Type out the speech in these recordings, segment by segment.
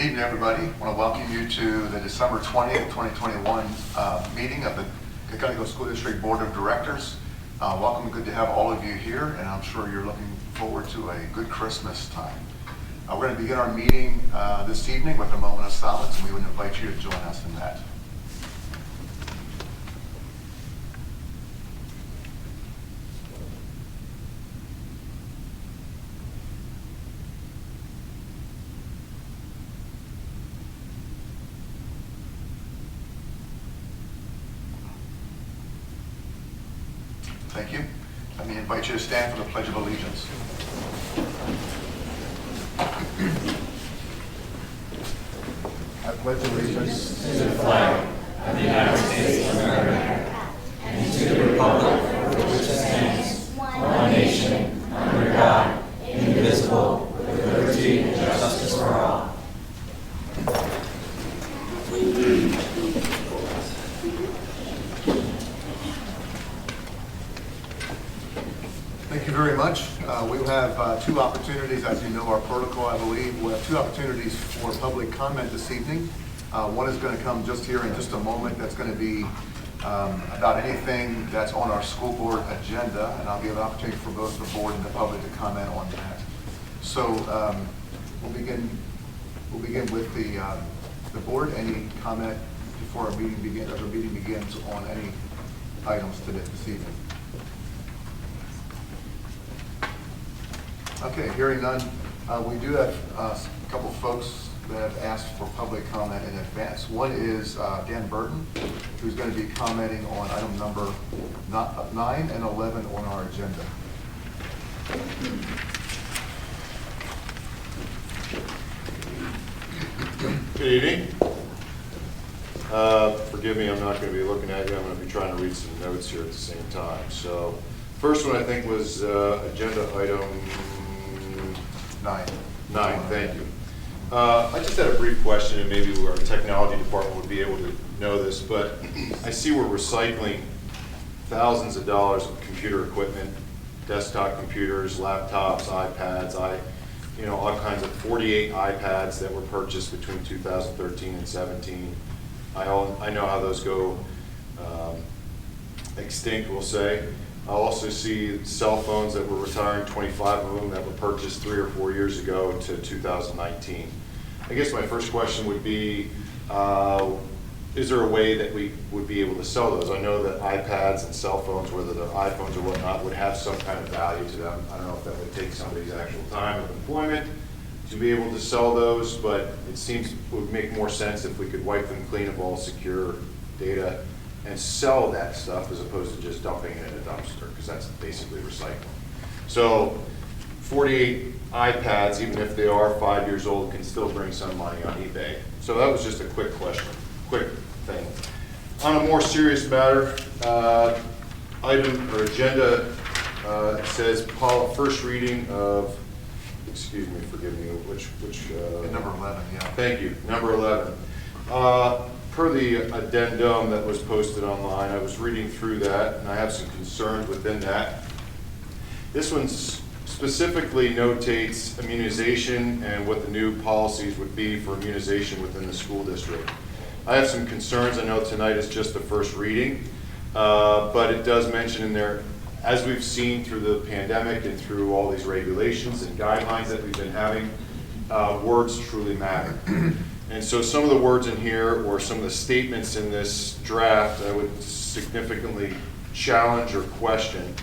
evening, everybody. I want to welcome you to the December 20th, 2021 meeting of the Cocalico School District Board of Directors. Welcome, good to have all of you here, and I'm sure you're looking forward to a good Christmas time. We're going to begin our meeting this evening with a moment of silence, and we would invite you to join us in that. Thank you. Let me invite you to stand for the Pledge of Allegiance. I pledge allegiance to the flag of the United States of America and to the republic for which it stands, one nation, under God, indivisible, with liberty and justice for all. Thank you very much. We will have two opportunities, as you know our protocol, I believe. We'll have two opportunities for public comment this evening. One is going to come just here in just a moment. That's going to be about anything that's on our school board agenda, and I'll give an opportunity for both the board and the public to comment on that. So we'll begin with the board. Any comment before our meeting begins, as our meeting begins, on any items today this evening? Okay, hearing none, we do have a couple folks that have asked for public comment in advance. One is Dan Burton, who's going to be commenting on item number 9 and 11 on our agenda. Good evening. Forgive me, I'm not going to be looking at you. I'm going to be trying to read some notes here at the same time. So, first one I think was agenda item 9. 9, thank you. I just had a brief question, and maybe our technology department would be able to know this, but I see we're recycling thousands of dollars of computer equipment, desktop computers, laptops, iPads, all kinds of 48 iPads that were purchased between 2013 and 17. I know how those go extinct, we'll say. I also see cell phones that we're retiring, 25 of them that were purchased 3 or 4 years ago to 2019. I guess my first question would be, is there a way that we would be able to sell those? I know that iPads and cell phones, whether they're iPhones or whatnot, would have some kind of value to them. I don't know if that would take somebody's actual time of employment to be able to sell those, but it seems it would make more sense if we could wipe them clean of all secure data and sell that stuff as opposed to just dumping it in a dumpster, because that's basically recycling. So 48 iPads, even if they are 5 years old, can still bring some money on eBay. So that was just a quick question, quick thing. On a more serious matter, item or agenda says first reading of, excuse me, forgive me, which Number 11, yeah. Thank you, number 11. Per the addendum that was posted online, I was reading through that, and I have some concerns within that. This one specifically notates immunization and what the new policies would be for immunization within the school district. I have some concerns. I know tonight is just the first reading, but it does mention in there, as we've seen through the pandemic and through all these regulations and guidelines that we've been having, words truly matter. And so some of the words in here, or some of the statements in this draft, I would significantly challenge or question.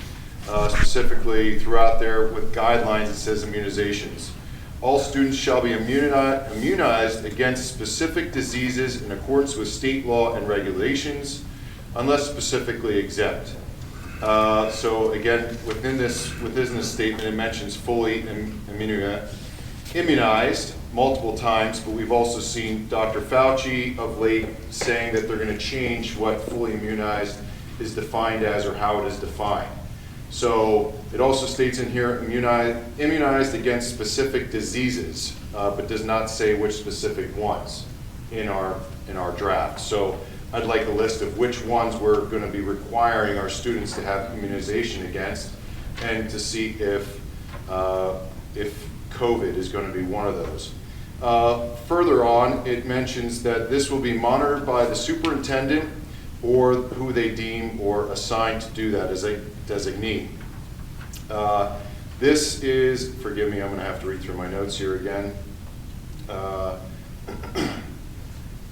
Specifically throughout there with guidelines, it says immunizations. All students shall be immunized against specific diseases in accordance with state law and regulations, unless specifically exempt. So again, within this statement, it mentions fully immunized multiple times, but we've also seen Dr. Fauci of late saying that they're going to change what fully immunized is defined as, or how it is defined. So it also states in here immunized against specific diseases, but does not say which specific ones in our draft. So I'd like a list of which ones we're going to be requiring our students to have immunization against, and to see if COVID is going to be one of those. Further on, it mentions that this will be monitored by the superintendent or who they deem or assign to do that as a designee. This is, forgive me, I'm going to have to read through my notes here again.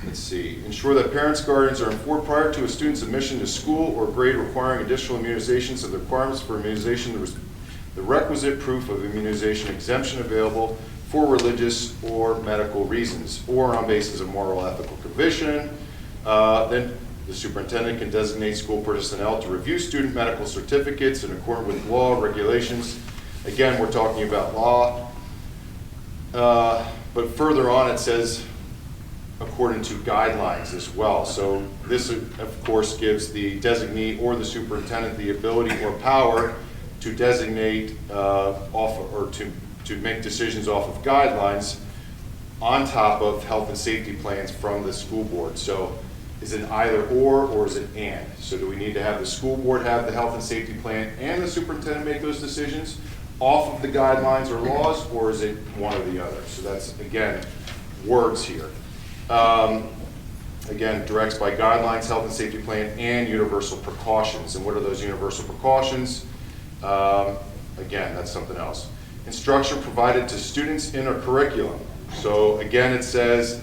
Let's see. Ensure that parents, guardians are informed prior to a student's admission to school or grade requiring additional immunizations of the requirements for immunization, the requisite proof of immunization exemption available for religious or medical reasons, or on basis of moral ethical conviction. Then the superintendent can designate school personnel to review student medical certificates in accordance with law, regulations. Again, we're talking about law. But further on it says, according to guidelines as well. So this, of course, gives the designee or the superintendent the ability or power to designate or to make decisions off of guidelines on top of health and safety plans from the school board. So is it either or is it and? So do we need to have the school board have the health and safety plan and the superintendent make those decisions off of the guidelines or laws, or is it one or the other? So that's, again, words here. Again, directs by guidelines, health and safety plan, and universal precautions. And what are those universal precautions? Again, that's something else. Instruction provided to students in a curriculum. So again, it says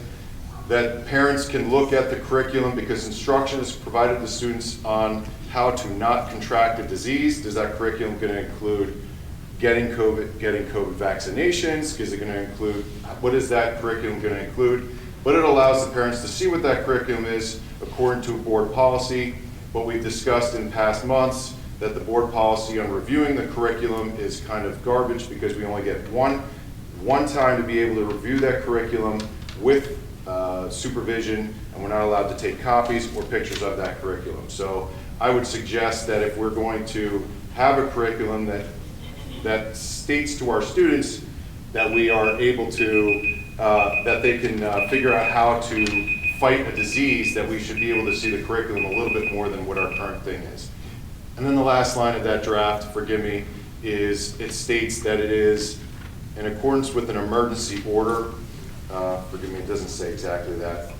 that parents can look at the curriculum because instruction is provided to students on how to not contract a disease. Is that curriculum going to include getting COVID vaccinations? Is it going to include, what is that curriculum going to include? But it allows the parents to see what that curriculum is according to board policy. What we've discussed in past months, that the board policy on reviewing the curriculum is kind of garbage because we only get one time to be able to review that curriculum with supervision, and we're not allowed to take copies or pictures of that curriculum. So I would suggest that if we're going to have a curriculum that states to our students that we are able to that they can figure out how to fight a disease, that we should be able to see the curriculum a little bit more than what our current thing is. And then the last line of that draft, forgive me, is it states that it is in accordance with an emergency order. Forgive me, it doesn't say exactly that.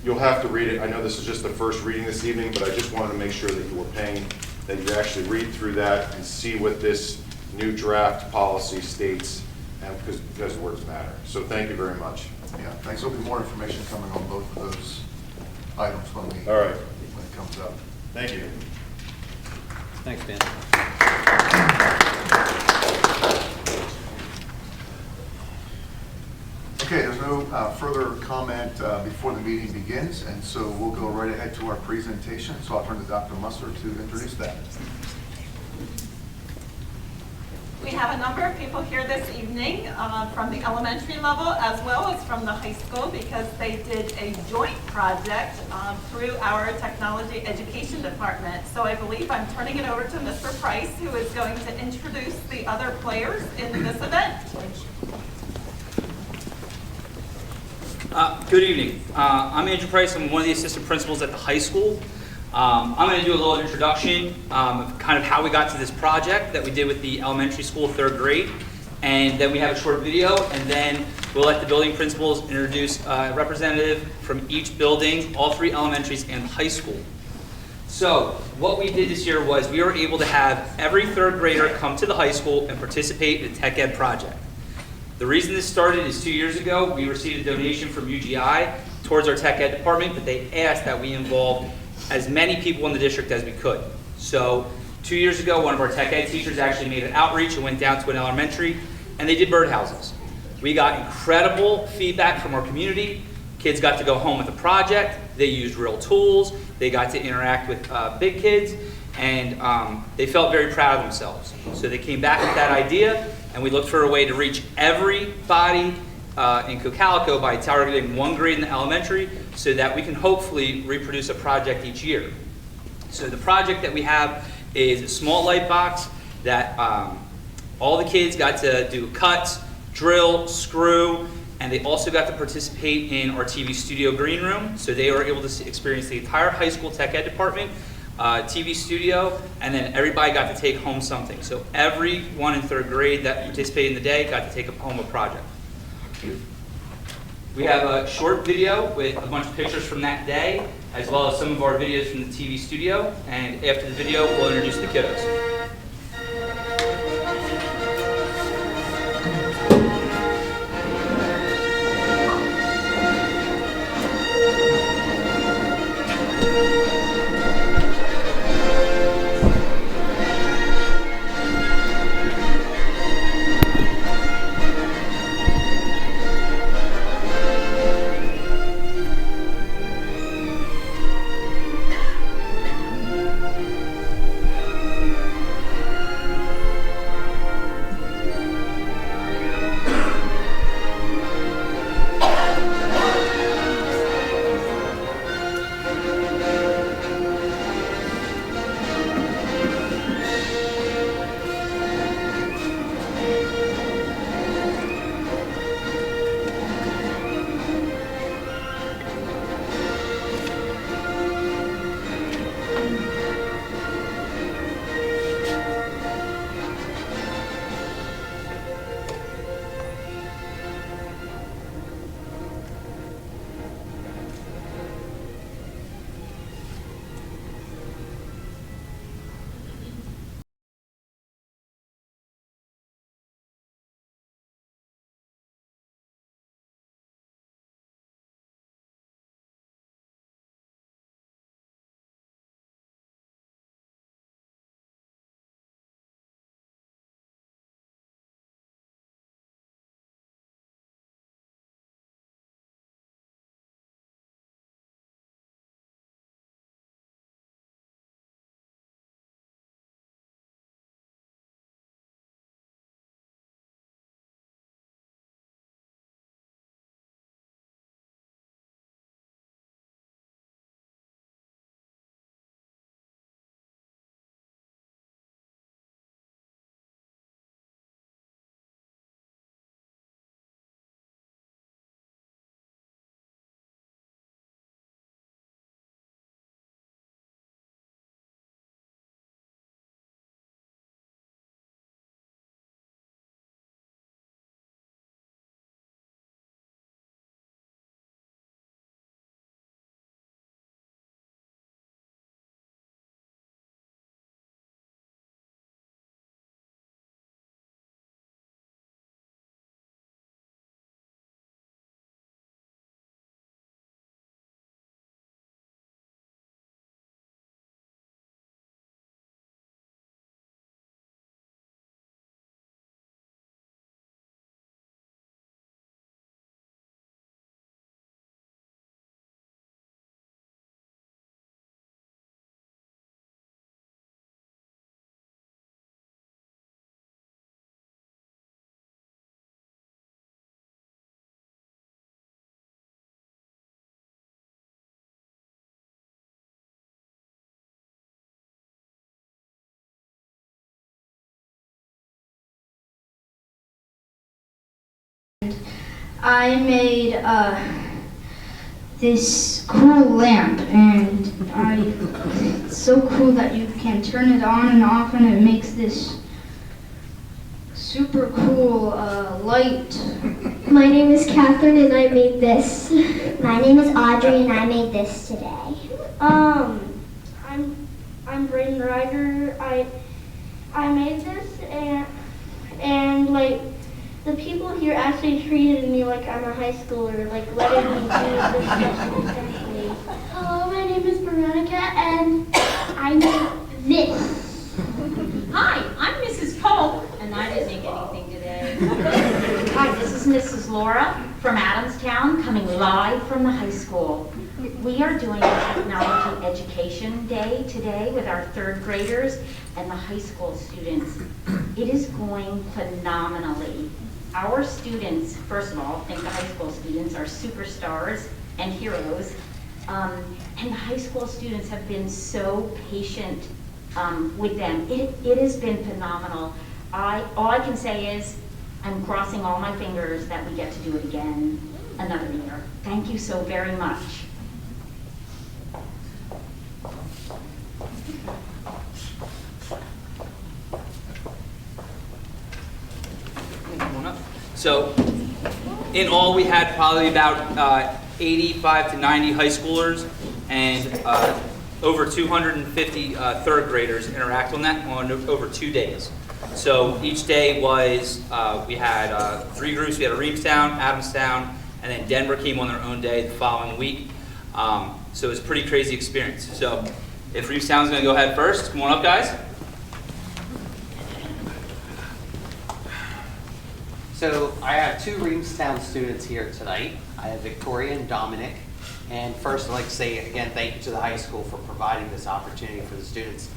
You'll have to read it. I know this is just the first reading this evening, but I just wanted to make sure that you were paying, that you actually read through that and see what this new draft policy states, and because words matter. So thank you very much. Yeah, thanks. There'll be more information coming on both of those items when it comes up. Thank you. Thanks, Dan. Okay, there's no further comment before the meeting begins, and so we'll go right ahead to our presentation. So I'll turn to Dr. Musser to introduce that. We have a number of people here this evening from the elementary level as well as from the high school, because they did a joint project through our technology education department. So I believe I'm turning it over to Mr. Price, who is going to introduce the other players in this event. Good evening. I'm Andrew Price. I'm one of the assistant principals at the high school. I'm going to do a little introduction of kind of how we got to this project that we did with the elementary school 3rd grade, and then we have a short video, and then we'll let the building principals introduce a representative from each building, all 3 elementaries and high school. So what we did this year was we were able to have every 3rd grader come to the high school and participate in a tech ed project. The reason this started is 2 years ago, we received a donation from UGI towards our tech ed department, but they asked that we involve as many people in the district as we could. So 2 years ago, one of our tech ed teachers actually made an outreach and went down to an elementary, and they did birdhouses. We got incredible feedback from our community. Kids got to go home with a project. They used real tools. They got to interact with big kids, and they felt very proud of themselves. So they came back with that idea, and we looked for a way to reach everybody in Cocalico by targeting 1 grade in the elementary, so that we can hopefully reproduce a project each year. So the project that we have is a small light box that all the kids got to do cuts, drill, screw, and they also got to participate in our TV studio green room. So they were able to experience the entire high school tech ed department, TV studio, and then everybody got to take home something. So everyone in 3rd grade that participated in the day got to take home a project. We have a short video with a bunch of pictures from that day, as well as some of our videos from the TV studio. And after the video, we'll introduce the kiddos. I made this cool lamp, and it's so cool that you can turn it on and off, and it makes this super cool light. My name is Catherine and I made this. My name is Audrey and I made this today. I'm Brayden Ryder. I made this and like the people here actually treated me like I'm a high schooler, like letting me do this stuff essentially. Hello, my name is Veronica and I made this. Hi, I'm Mrs. Pope, and I didn't make anything today. Hi, this is Mrs. Laura from Adamstown, coming live from the high school. We are doing a technology education day today with our third graders and the high school students. It is going phenomenally. Our students, first of all, I think the high school students are superstars and heroes. And the high school students have been so patient with them. It has been phenomenal. All I can say is I'm crossing all my fingers that we get to do it again another year. Thank you so very much. So In all, we had probably about 85 to 90 high schoolers and over 250 third graders interact on that on over 2 days. So each day was, we had 3 groups. We had a Reamstown, Adamstown, and then Denver came on their own day the following week. So it was a pretty crazy experience. So if Reamstown's going to go ahead first, come on up, guys. So I have 2 Reamstown students here tonight. I have Victoria and Dominic. And first, I'd like to say again, thank you to the high school for providing this opportunity for the students.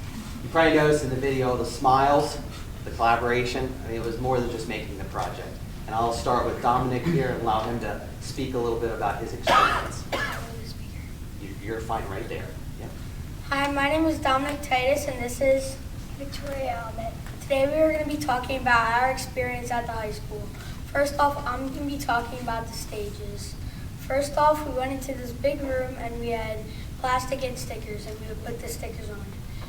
You probably noticed in the video the smiles, the collaboration. I mean, it was more than just making the project. And I'll start with Dominic here and allow him to speak a little bit about his experience. You're fine right there. Yep. Hi, my name is Dominic Titus, and this is Victoria Ahmed. Today we are going to be talking about our experience at the high school. First off, I'm going to be talking about the stages. First off, we went into this big room and we had plastic and stickers, and we would put the stickers on.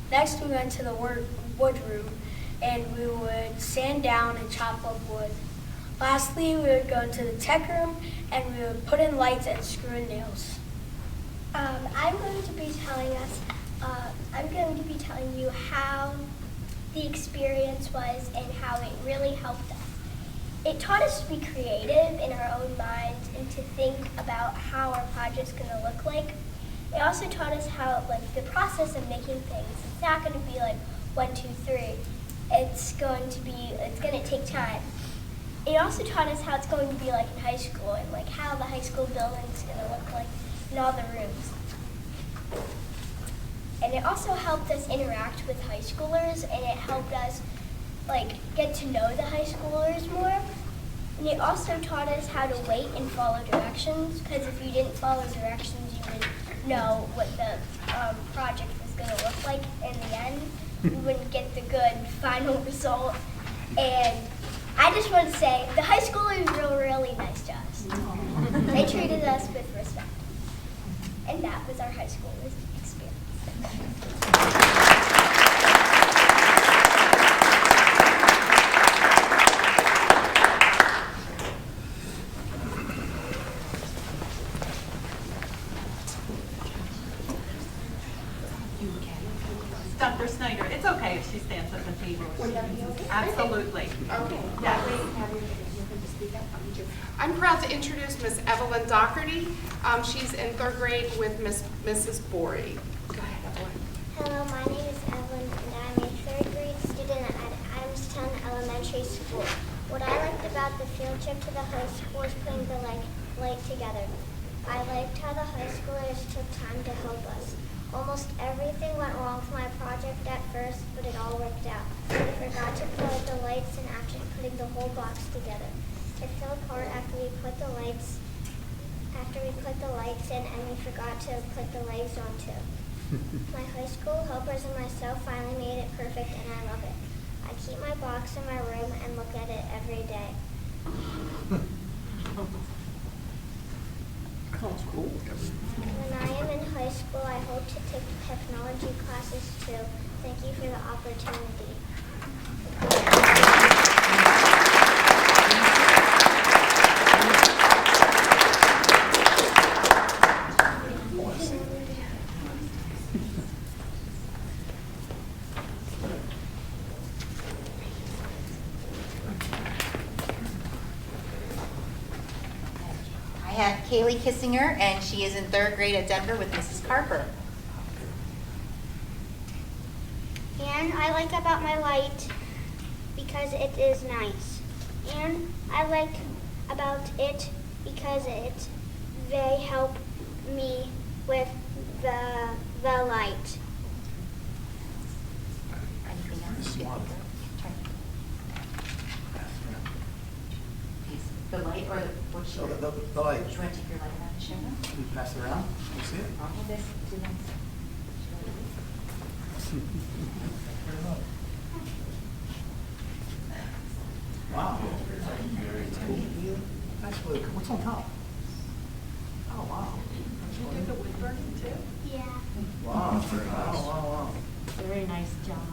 Next, we went to the wood room, and we would sand down and chop up wood. Lastly, we would go into the tech room, and we would put in lights and screw in nails. I'm going to be telling you how the experience was and how it really helped us. It taught us to be creative in our own minds and to think about how our project's going to look like. It also taught us how, like, the process of making things, it's not going to be like 1, 2, 3. It's going to take time. It also taught us how it's going to be like in high school and like how the high school building's going to look like in all the rooms. And it also helped us interact with high schoolers, and it helped us like get to know the high schoolers more. And it also taught us how to wait and follow directions, because if you didn't follow directions, you wouldn't know what the project was going to look like in the end. You wouldn't get the good final result. And I just want to say, the high schoolers were really nice to us. They treated us with respect. And that was our high school experience. Dr. Snyder, it's okay if she stands at the table. Absolutely. Okay. Yes. I'm proud to introduce Miss Evelyn Dougherty. She's in 3rd grade with Mrs. Borey. Go ahead, Evelyn. Hello, my name is Evelyn, and I'm a 3rd grade student at Adamstown Elementary School. What I liked about the field trip to the high school was putting the light together. I liked how the high schoolers took time to help us. Almost everything went wrong for my project at first, but it all worked out. I forgot to put the lights in after putting the whole box together. It fell apart after we put the lights in, and we forgot to put the legs on too. My high school helpers and myself finally made it perfect, and I love it. I keep my box in my room and look at it every day. That's cool. When I am in high school, I hope to take technology classes too. Thank you for the opportunity. I have Kaylee Kissinger, and she is in 3rd grade at Denver with Mrs. Carper. And I like about my light because it is nice. And I like about it because it they help me with the light. Anything else? The light or what she? The light. Do you want to take your light around and show them? Can you pass it around? Can you see it? I'll hold this. Do this. Wow. That's cool. That's really cool. What's on top? Oh, wow. Did you do the wood burning too? Yeah. Wow, very nice. Wow. Very nice job.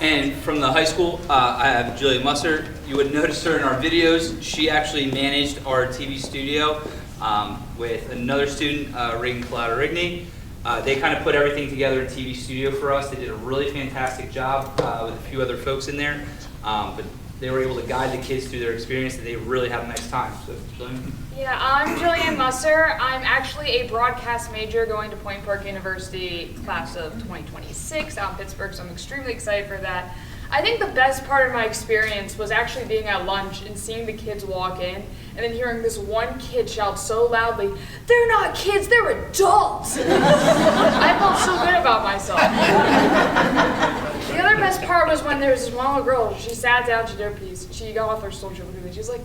And from the high school, I have Julia Musser. You would notice her in our videos. She actually managed our TV studio with another student, Regan Colada-Rigney. They kind of put everything together in TV studio for us. They did a really fantastic job with a few other folks in there. But they were able to guide the kids through their experience, and they really had a nice time. So, Jillian? Yeah, I'm Jillian Musser. I'm actually a broadcast major going to Point Park University class of 2026 out in Pittsburgh, so I'm extremely excited for that. I think the best part of my experience was actually being at lunch and seeing the kids walk in and then hearing this one kid shout so loudly, "They're not kids, they're adults!" I felt so good about myself. The other best part was when there was this one little girl, she sat down, she did her piece, she got off her stool, she looked at me, she was like,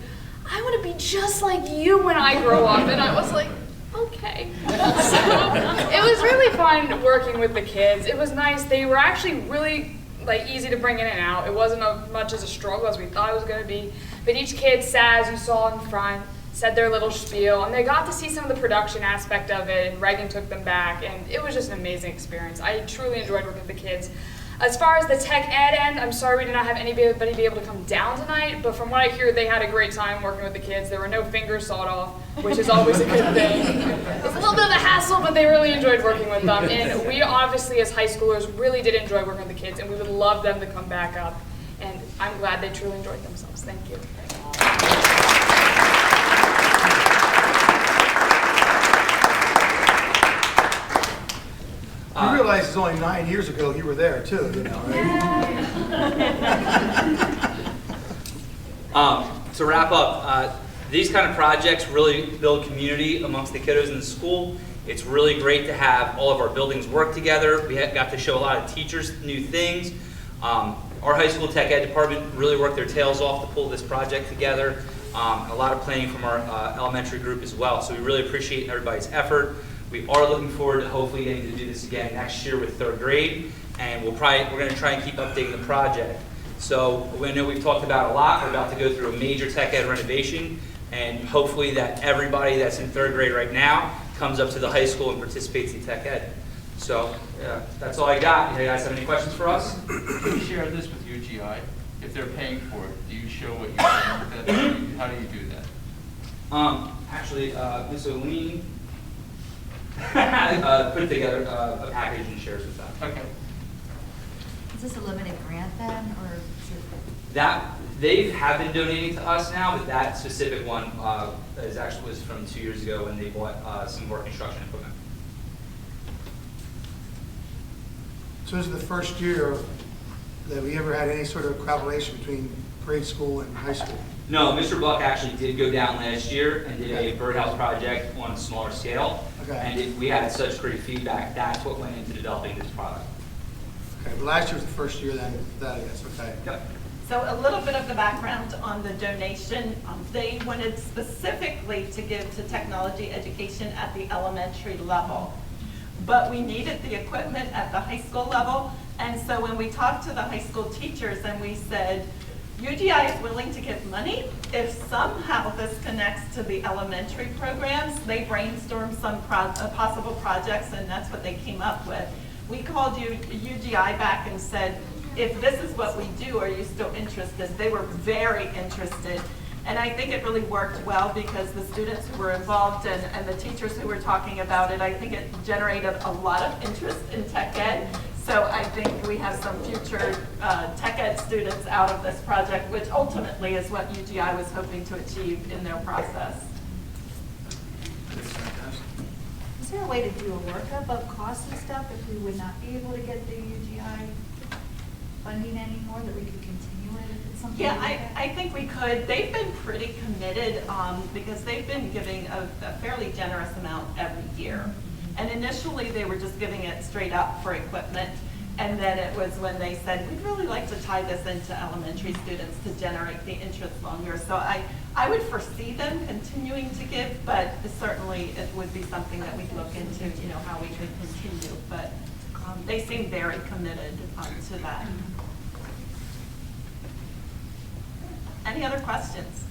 "I want to be just like you when I grow up." And I was like, okay. So it was really fun working with the kids. It was nice. They were actually really easy to bring in and out. It wasn't much as a struggle as we thought it was going to be. But each kid sat, as you saw in front, said their little spiel, and they got to see some of the production aspect of it, and Regan took them back, and it was just an amazing experience. I truly enjoyed working with the kids. As far as the tech ed end, I'm sorry we did not have anybody be able to come down tonight, but from what I hear, they had a great time working with the kids. There were no fingers sawed off, which is always a good thing. It was a little bit of a hassle, but they really enjoyed working with them. And we obviously, as high schoolers, really did enjoy working with the kids, and we would love them to come back up. And I'm glad they truly enjoyed themselves. Thank you. You realize it's only 9 years ago you were there too, you know, right? To wrap up, these kind of projects really build community amongst the kiddos in the school. It's really great to have all of our buildings work together. We got to show a lot of teachers new things. Our high school tech ed department really worked their tails off to pull this project together. A lot of planning from our elementary group as well. So we really appreciate everybody's effort. We are looking forward to hopefully getting to do this again next year with 3rd grade, and we're going to try and keep updating the project. So I know we've talked about a lot. We're about to go through a major tech ed renovation, and hopefully that everybody that's in 3rd grade right now comes up to the high school and participates in tech ed. So that's all I got. You guys have any questions for us? Can you share this with UGI? If they're paying for it, do you show what you're paying for that? How do you do that? Actually, Ms. Evelyn put together a package and shares with them. Okay. Is this a limited grant then, or is it? That they have been donating to us now, but that specific one was from 2 years ago when they bought some of our construction equipment. So this is the first year that we ever had any sort of collaboration between grade school and high school? No, Mr. Buck actually did go down last year and did a birdhouse project on a smaller scale. Okay. And we had such great feedback. That's what went into developing this product. Okay, but last year was the first year then, that I guess, okay. Yep. So a little bit of the background on the donation. They wanted specifically to give to technology education at the elementary level. But we needed the equipment at the high school level. And so when we talked to the high school teachers and we said, UGI is willing to give money if somehow this connects to the elementary programs. They brainstormed some possible projects, and that's what they came up with. We called UGI back and said, if this is what we do, are you still interested? They were very interested. And I think it really worked well because the students who were involved and the teachers who were talking about it, I think it generated a lot of interest in tech ed. So I think we have some future tech ed students out of this project, which ultimately is what UGI was hoping to achieve in their process. Is there a way to do a workup of costs and stuff if we would not be able to get the UGI funding anymore, that we could continue it if it's something Yeah, like that? I think we could. They've been pretty committed because they've been giving a fairly generous amount every year. And initially, they were just giving it straight up for equipment. And then it was when they said, we'd really like to tie this into elementary students to generate the interest longer. So I would foresee them continuing to give, but certainly it would be something that we'd look into, how we could continue. But they seem very committed to that. Any other questions?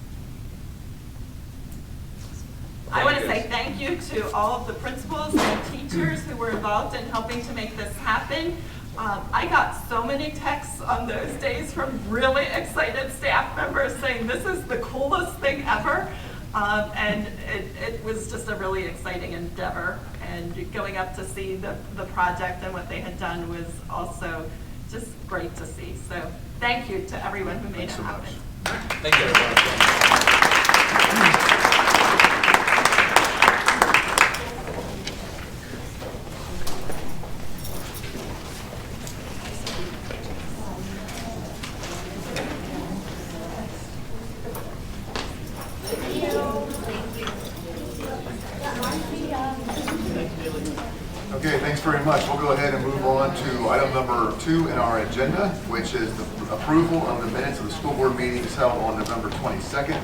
I want to say thank you to all of the principals and teachers who were involved in helping to make this happen. I got so many texts on those days from really excited staff members saying this is the coolest thing ever. And it was just a really exciting endeavor. And going up to see the project and what they had done was also just great to see. So thank you to everyone who made it happen. Thank you, everyone. Okay, thanks very much. We'll go ahead and move on to item number 2 in our agenda, which is the approval of the minutes of the school board meetings held on November 22nd,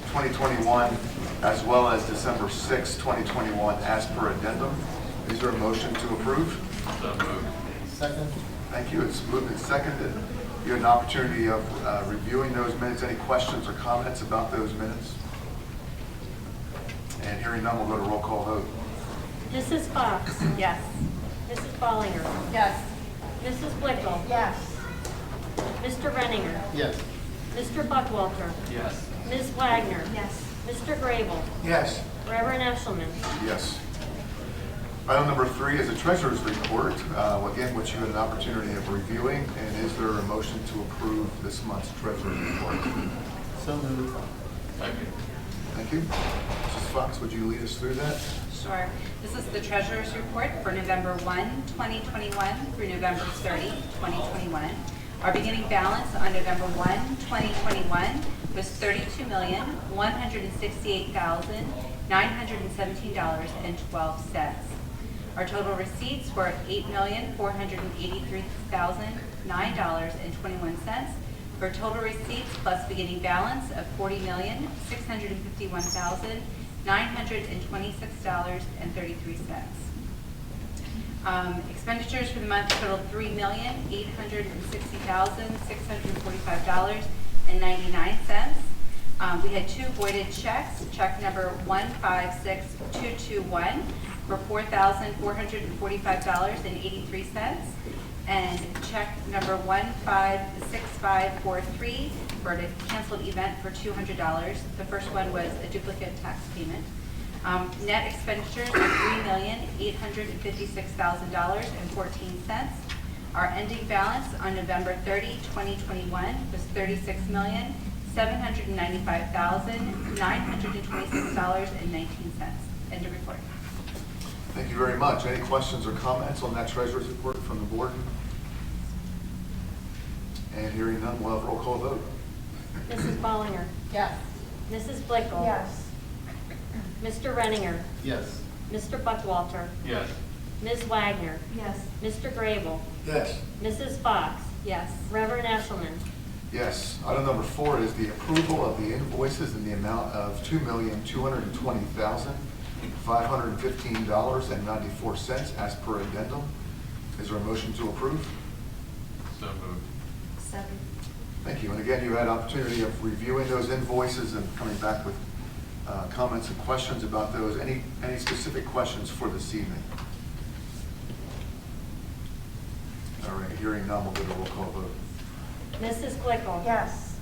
2021, as well as December 6th, 2021, as per addendum. Is there a motion to approve? So moved. Second. Thank you. It's moved and seconded. You had an opportunity of reviewing those minutes. Any questions or comments about those minutes? And hearing none, we'll go to roll call vote. Mrs. Fox? Yes. Mrs. Ballinger? Yes. Mrs. Blickel? Yes. Mr. Renninger? Yes. Mr. Buckwalter? Yes. Ms. Wagner? Yes. Mr. Grable? Yes. Reverend Eshelman? Yes. Item number 3 is a treasurer's report, again, which you had an opportunity of reviewing. And is there a motion to approve this month's treasurer's report? So moved. Second. Thank you. Mrs. Fox, would you lead us through that? Sure. This is the treasurer's report for November 1, 2021 through November 30, 2021. Our beginning balance on November 1, 2021 was $32,168,917.12. Our total receipts were $8,483,009.21 for a total receipts plus beginning balance of $40,651,926.33. Expenditures for the month totaled $3,860,645.99. We had 2 voided checks. Check number 156221 for $4,445.83. And check number 156543 for a canceled event for $200. The first one was a duplicate tax payment. Net expenditures were $3,856,000.14. Our ending balance on November 30, 2021 was $36,795,926.19. End of report. Thank you very much. Any questions or comments on that treasurer's report from the board? And hearing none, we'll have roll call vote. Mrs. Ballinger? Yes. Mrs. Blickel? Yes. Mr. Renninger? Yes. Mr. Buckwalter? Yes. Ms. Wagner? Yes. Mr. Grable? Yes. Mrs. Fox? Yes. Reverend Eshelman? Yes. Item number 4 is the approval of the invoices in the amount of $2,220,515.94 as per addendum. Is there a motion to approve? So moved. Second. Thank you. And again, you had opportunity of reviewing those invoices and coming back with comments and questions about those. Any specific questions for this evening? All right, hearing none, we'll go to roll call vote. Mrs. Blickel? Yes.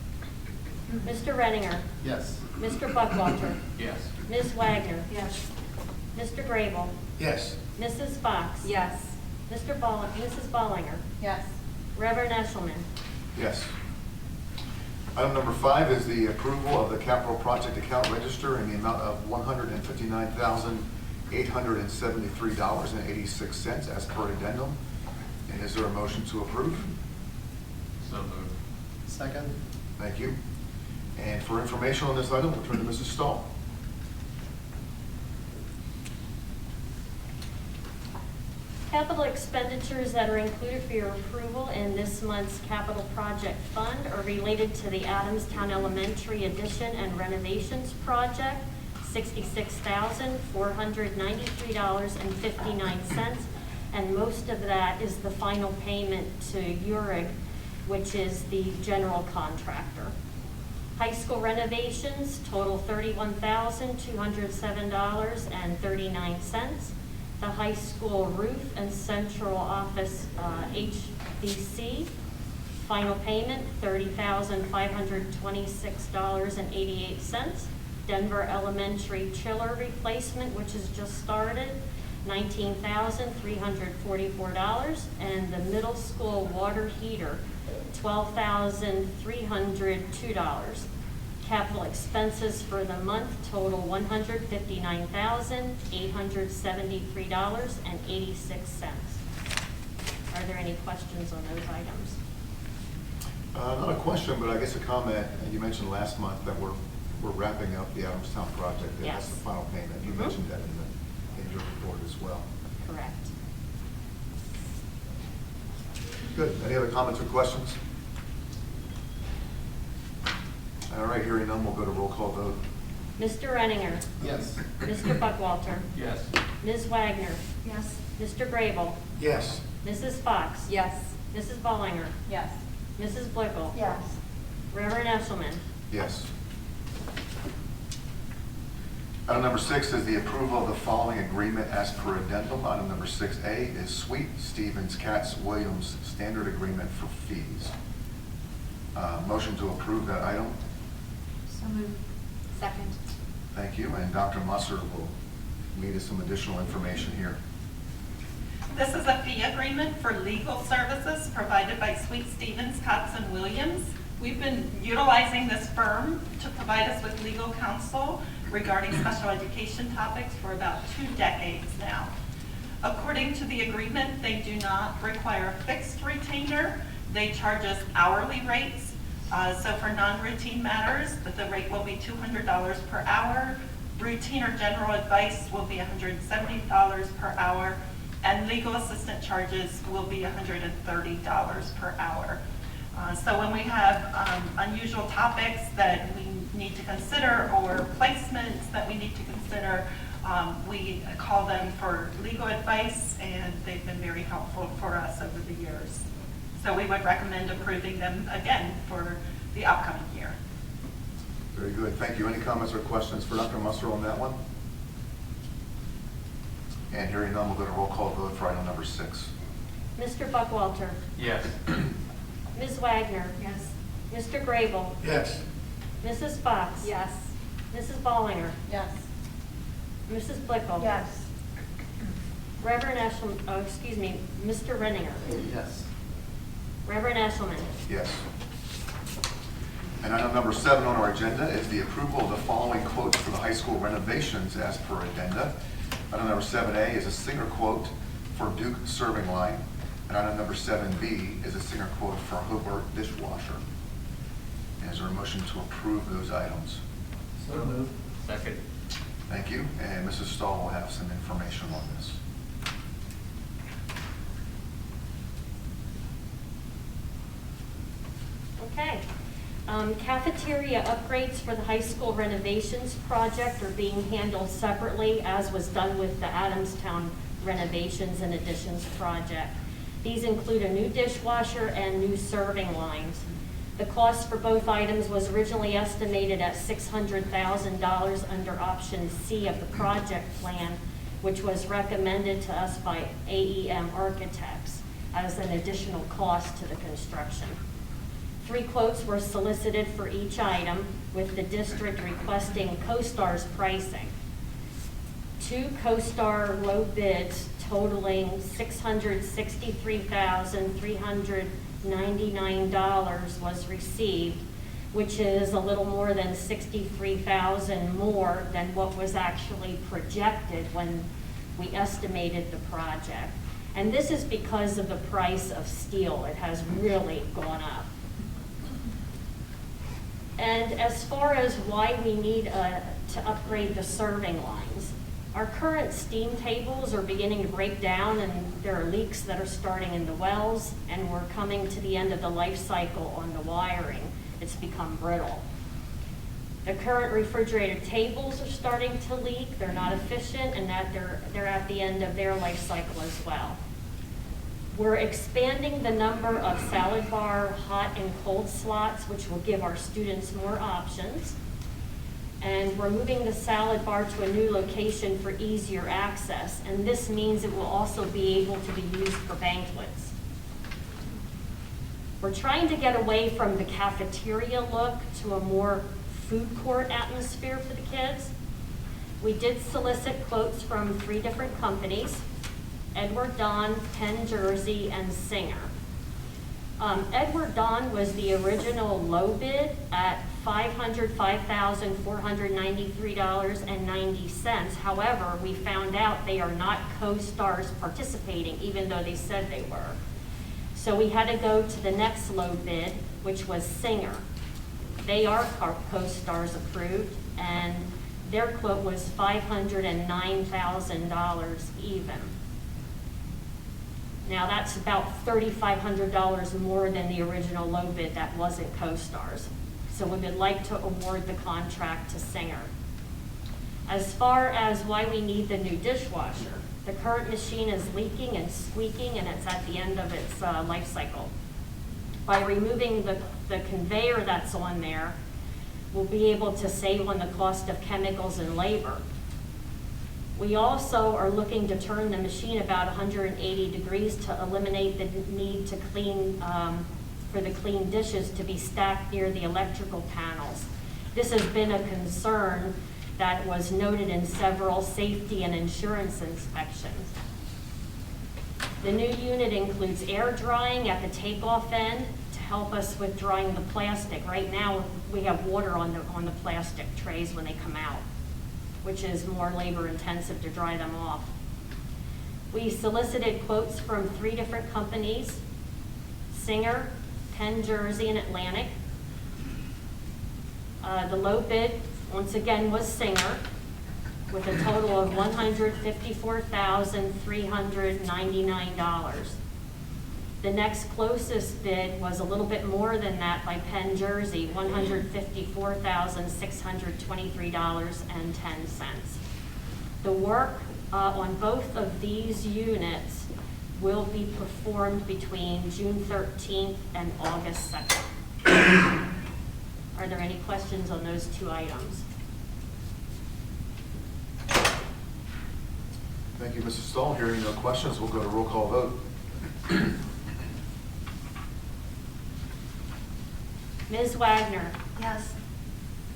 Mr. Renninger? Yes. Mr. Buckwalter? Yes. Ms. Wagner? Yes. Mr. Grable? Yes. Mrs. Fox? Yes. Mrs. Ballinger? Yes. Reverend Eshelman? Yes. Item number 5 is the approval of the capital project account register in the amount of $159,873.86 as per addendum. And is there a motion to approve? So moved. Second. Thank you. And for information on this item, we'll turn to Mrs. Stahl. Capital expenditures that are included for your approval in this month's capital project fund are related to the Adamstown Elementary addition and renovations project, $66,493.59, and most of that is the final payment to URIG, which is the general contractor. High school renovations, total $31,207.39. The high school roof and central office HVC, final payment, $30,526.88. Denver Elementary chiller replacement, which has just started, $19,344. And the middle school water heater, $12,302. Capital expenses for the month total $159,873.86. Are there any questions on those items? Not a question, but I guess a comment. You mentioned last month that we're wrapping up the Adamstown project. And Yes. That's the final payment. You mentioned that in your report as well. Correct. Good. Any other comments or questions? All right, hearing none, we'll go to roll call vote. Mr. Renninger? Yes. Mr. Buckwalter? Yes. Ms. Wagner? Yes. Mr. Grable? Yes. Mrs. Fox? Yes. Mrs. Ballinger? Yes. Mrs. Blickel? Yes. Reverend Eshelman? Yes. Item number 6 is the approval of the following agreement as per addendum. Item number 6A is Sweet Stevens Katz Williams Standard Agreement for Fees. Motion to approve that item. So moved. Second. Thank you. And Dr. Musser will lead us some additional information here. This is a fee agreement for legal services provided by Sweet Stevens, Tots & Williams. We've been utilizing this firm to provide us with legal counsel regarding special education topics for about 2 decades now. According to the agreement, they do not require a fixed retainer. They charge us hourly rates. So for non-routine matters, the rate will be $200 per hour. Routine or general advice will be $170 per hour. And legal assistant charges will be $130 per hour. So when we have unusual topics that we need to consider or placements that we need to consider, we call them for legal advice, and they've been very helpful for us over the years. So we would recommend approving them again for the upcoming year. Very good. Thank you. Any comments or questions for Dr. Musser on that one? And hearing none, we'll go to roll call vote for item number 6. Mr. Buckwalter? Yes. Ms. Wagner? Yes. Mr. Grable? Yes. Mrs. Fox? Yes. Mrs. Ballinger? Yes. Mrs. Blickel? Yes. Reverend Eshelman, Mr. Renninger? Yes. Reverend Eshelman? Yes. And item number 7 on our agenda is the approval of the following quotes for the high school renovations as per addenda. Item number 7A is a Singer quote for Duke serving line. And item number 7B is a Singer quote for Hobart dishwasher. And is there a motion to approve those items? So moved. Second. Thank you. And Mrs. Stahl will have some information on this. Okay. Cafeteria upgrades for the high school renovations project are being handled separately, as was done with the Adamstown renovations and additions project. These include a new dishwasher and new serving lines. The cost for both items was originally estimated at $600,000 under option C of the project plan, which was recommended to us by AEM Architects as an additional cost to the construction. 3 quotes were solicited for each item, with the district requesting CoStar's pricing. 2 CoStar low bids totaling $663,399 was received, which is a little more than $63,000 more than what was actually projected when we estimated the project. And this is because of the price of steel. It has really gone up. And as far as why we need to upgrade the serving lines, our current steam tables are beginning to break down, and there are leaks that are starting in the wells, and we're coming to the end of the life cycle on the wiring. It's become brittle. The current refrigerated tables are starting to leak. They're not efficient, and that they're at the end of their life cycle as well. We're expanding the number of salad bar, hot and cold slots, which will give our students more options. And we're moving the salad bar to a new location for easier access. And this means it will also be able to be used for banquets. We're trying to get away from the cafeteria look to a more food court atmosphere for the kids. We did solicit quotes from 3 different companies: Edward Don, Penn Jersey, and Singer. Edward Don was the original low bid at $505,493.90. However, we found out they are not co-stars participating, even though they said they were. So we had to go to the next low bid, which was Singer. They are co-stars approved, and their quote was $509,000 even. Now that's about $3,500 more than the original low bid that wasn't co-stars. So we would like to award the contract to Singer. As far as why we need the new dishwasher, the current machine is leaking and squeaking, and it's at the end of its life cycle. By removing the conveyor that's on there, we'll be able to save on the cost of chemicals and labor. We also are looking to turn the machine about 180 degrees to eliminate the need to clean, for the clean dishes to be stacked near the electrical panels. This has been a concern that was noted in several safety and insurance inspections. The new unit includes air drying at the takeoff end to help us with drying the plastic. Right now, we have water on the plastic trays when they come out, which is more labor intensive to dry them off. We solicited quotes from 3 different companies: Singer, Penn Jersey, and Atlantic. The low bid, once again, was Singer, with a total of $154,399. The next closest bid was a little bit more than that by Penn Jersey, $154,623.10. The work on both of these units will be performed between June 13th and August 2nd. Are there any questions on those 2 items? Thank you, Mrs. Stahl. Hearing no questions, we'll go to roll call vote. Ms. Wagner? Yes.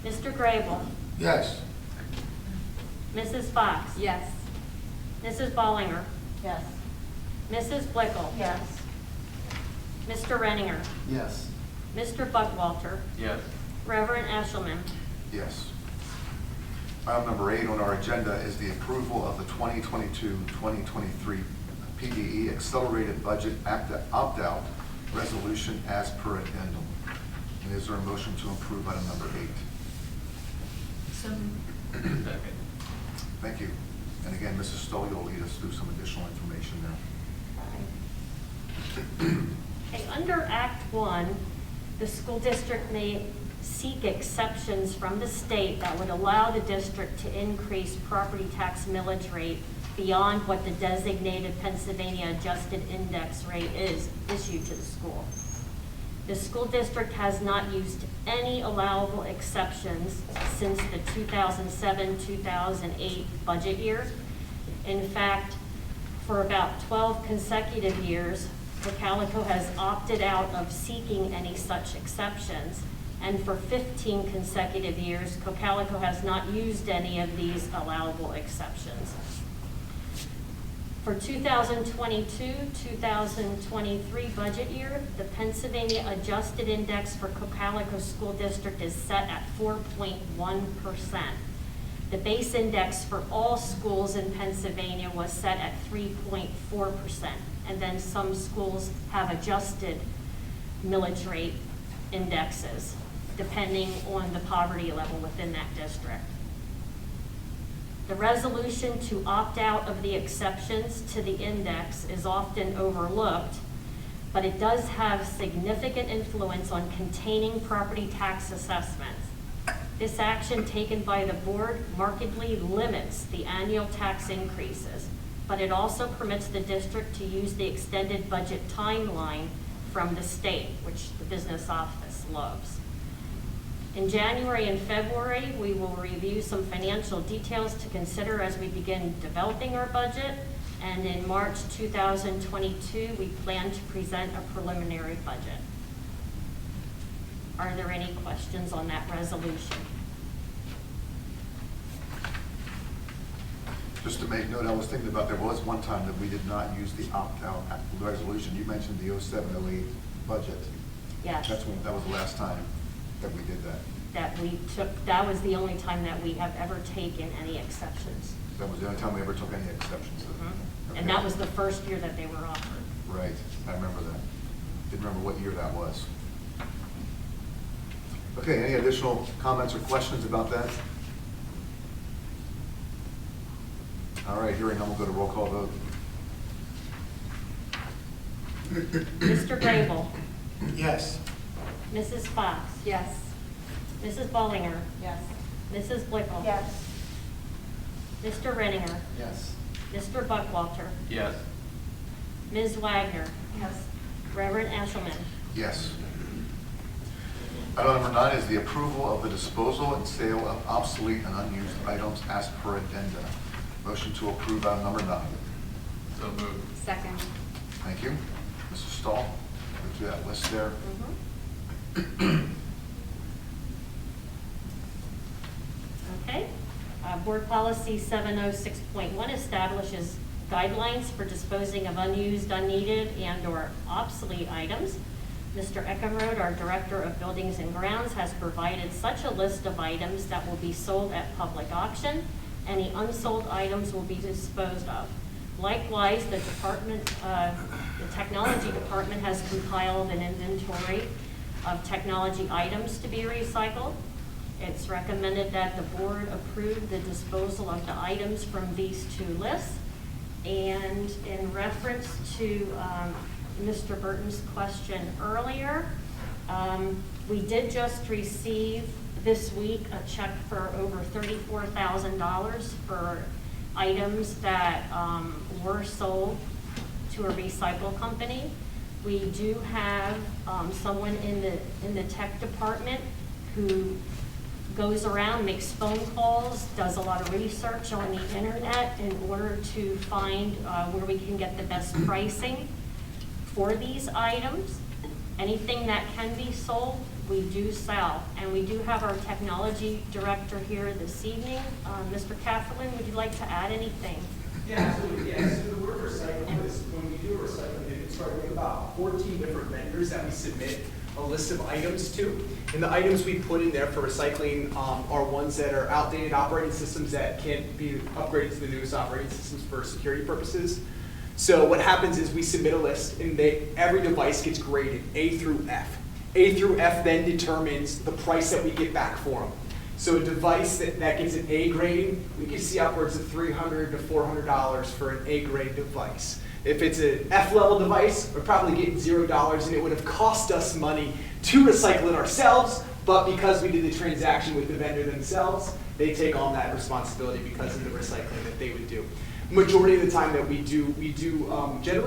Mr. Grable? Yes. Mrs. Fox? Yes. Mrs. Bollinger? Yes. Mrs. Blickel? Yes. Mr. Renninger? Yes. Mr. Buckwalter? Yes. Reverend Eshelman? Yes. Item number 8 on our agenda is the approval of the 2022-2023 PDE Accelerated Budget Opt-out Resolution as per addendum. And is there a motion to approve item number 8? Thank you. And again, Mrs. Stoll, you'll lead us through some additional information now. Okay, under Act 1, the school district may seek exceptions from the state that would allow the district to increase property tax millage rate beyond what the designated Pennsylvania adjusted index rate is issued to the school. The school district has not used any allowable exceptions since the 2007-2008 budget year. In fact, for about 12 consecutive years, Cocalico has opted out of seeking any such exceptions. And for 15 consecutive years, Cocalico has not used any of these allowable exceptions. For 2022-2023 budget year, the Pennsylvania adjusted index for Cocalico School District is set at 4.1%. The base index for all schools in Pennsylvania was set at 3.4%. And then some schools have adjusted millage rate indexes, depending on the poverty level within that district. The resolution to opt out of the exceptions to the index is often overlooked, but it does have significant influence on containing property tax assessments. This action taken by the board markedly limits the annual tax increases. but it also permits the district to use the extended budget timeline from the state, which the business office loves. In January and February, we will review some financial details to consider as we begin developing our budget. And in March 2022, we plan to present a preliminary budget. Are there any questions on that resolution? Just to make note, I was thinking about, there was one time that we did not use the opt-out resolution. You mentioned the 07-08 budget. Yes. That was the last time that we did that. That was the only time that we have ever taken any exceptions. That was the only time we ever took any exceptions. Mm-hmm. Okay. And that was the first year that they were offered. Right, I remember that. Didn't remember what year that was. Okay, any additional comments or questions about that? All right, hearing none, we'll go to roll call vote. Mr. Grable? Yes. Mrs. Fox? Yes. Mrs. Bollinger? Yes. Mrs. Blickel? Yes. Mr. Renninger? Yes. Mr. Buckwalter? Yes. Ms. Wagner? Yes. Reverend Eshelman? Yes. Item number 9 is the approval of the disposal and sale of obsolete and unused items as per addenda. Motion to approve item number 9. So moved. Second. Thank you. Mrs. Stahl, go through that list there. Okay. Board Policy 706.1 establishes guidelines for disposing of unused, unneeded, and/or obsolete items. Mr. Eckenrode, our Director of Buildings and Grounds, has provided such a list of items that will be sold at public auction. Any unsold items will be disposed of. Likewise, the Technology Department has compiled an inventory of technology items to be recycled. It's recommended that the board approve the disposal of the items from these two lists. And in reference to Mr. Burton's question earlier, we did just receive this week a check for over $34,000 for items that were sold to a recycle company. We do have someone in the tech department who goes around, makes phone calls, does a lot of research on the internet in order to find where we can get the best pricing for these items. Anything that can be sold, we do sell. And we do have our technology director here this evening. Mr. Catherine, would you like to add anything? Yeah, absolutely. Yeah, so the word recycling is, when we do a recycling inventory, we have about 14 different vendors that we submit a list of items to. And the items we put in there for recycling are ones that are outdated operating systems that can't be upgraded to the newest operating systems for security purposes. So what happens is we submit a list, and every device gets graded A through F. A through F then determines the price that we get back for them. So a device that gets an A grading, we can see upwards of $300 to $400 for an A grade device. If it's an F level device, we're probably getting $0, and it would have cost us money to recycle it ourselves, but because we did the transaction with the vendor themselves, they take on that responsibility because of the recycling that they would do. Majority of the time that we generally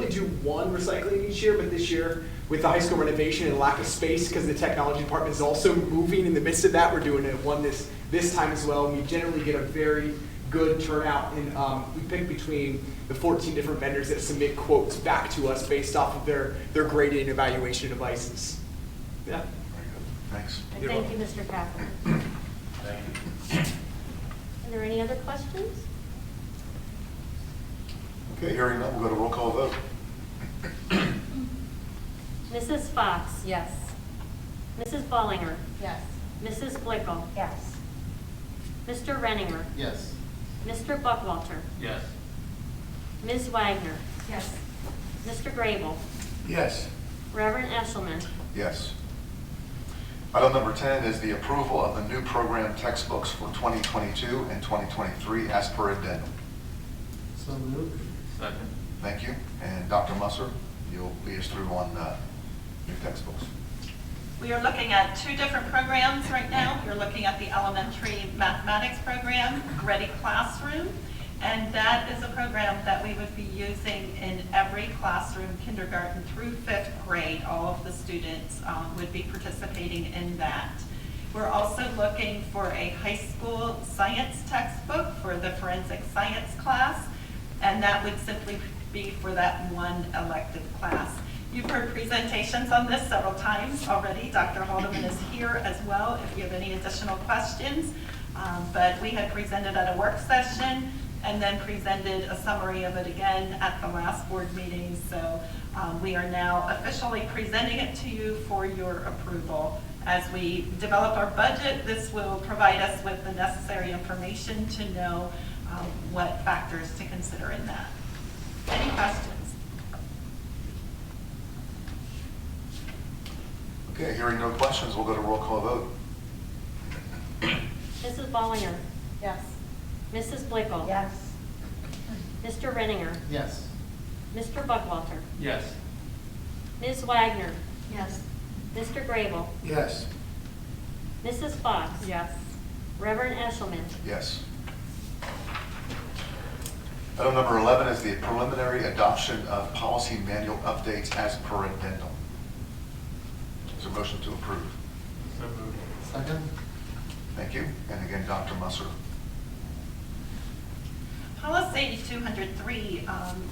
do one recycling each year, but this year with the high school renovation and lack of space, because the technology department is also moving in the midst of that, we're doing one this time as well. And we generally get a very good turnout, and we pick between the 14 different vendors that submit quotes back to us based off of their graded and evaluation devices. Yeah. Very good. Thanks. And thank you, Mr. Catherine. Thank you. Are there any other questions? Okay, hearing none, we'll go to roll call vote. Mrs. Fox? Yes. Mrs. Bollinger? Yes. Mrs. Blickel? Yes. Mr. Renninger? Yes. Mr. Buckwalter? Yes. Ms. Wagner? Yes. Mr. Grable? Yes. Reverend Eshelman? Yes. Item number 10 is the approval of the new program textbooks for 2022 and 2023 as per addendum. So moved. Second. Thank you. And Dr. Musser, you'll lead us through on new textbooks. We are looking at two different programs right now. You're looking at the elementary mathematics program, Ready Classroom, And that is a program that we would be using in every classroom, kindergarten through 5th grade. All of the students would be participating in that. We're also looking for a high school science textbook for the forensic science class, and that would simply be for that one elective class. You've heard presentations on this several times already. Dr. Haldeman is here as well if you have any additional questions. But we had presented at a work session and then presented a summary of it again at the last board meeting. So we are now officially presenting it to you for your approval. As we develop our budget, this will provide us with the necessary information to know what factors to consider in that. Any questions? Okay, hearing no questions, we'll go to roll call vote. Mrs. Bollinger. Yes. Mrs. Blickel. Yes. Mr. Renninger. Yes. Mr. Buckwalter. Yes. Ms. Wagner. Yes. Mr. Grable. Yes. Mrs. Fox. Yes. Reverend Eshelman. Yes. Item number 11 is the preliminary adoption of policy manual updates as per addendum. Is there a motion to approve? So moved. Second? Thank you. And again, Dr. Musser. Policy 203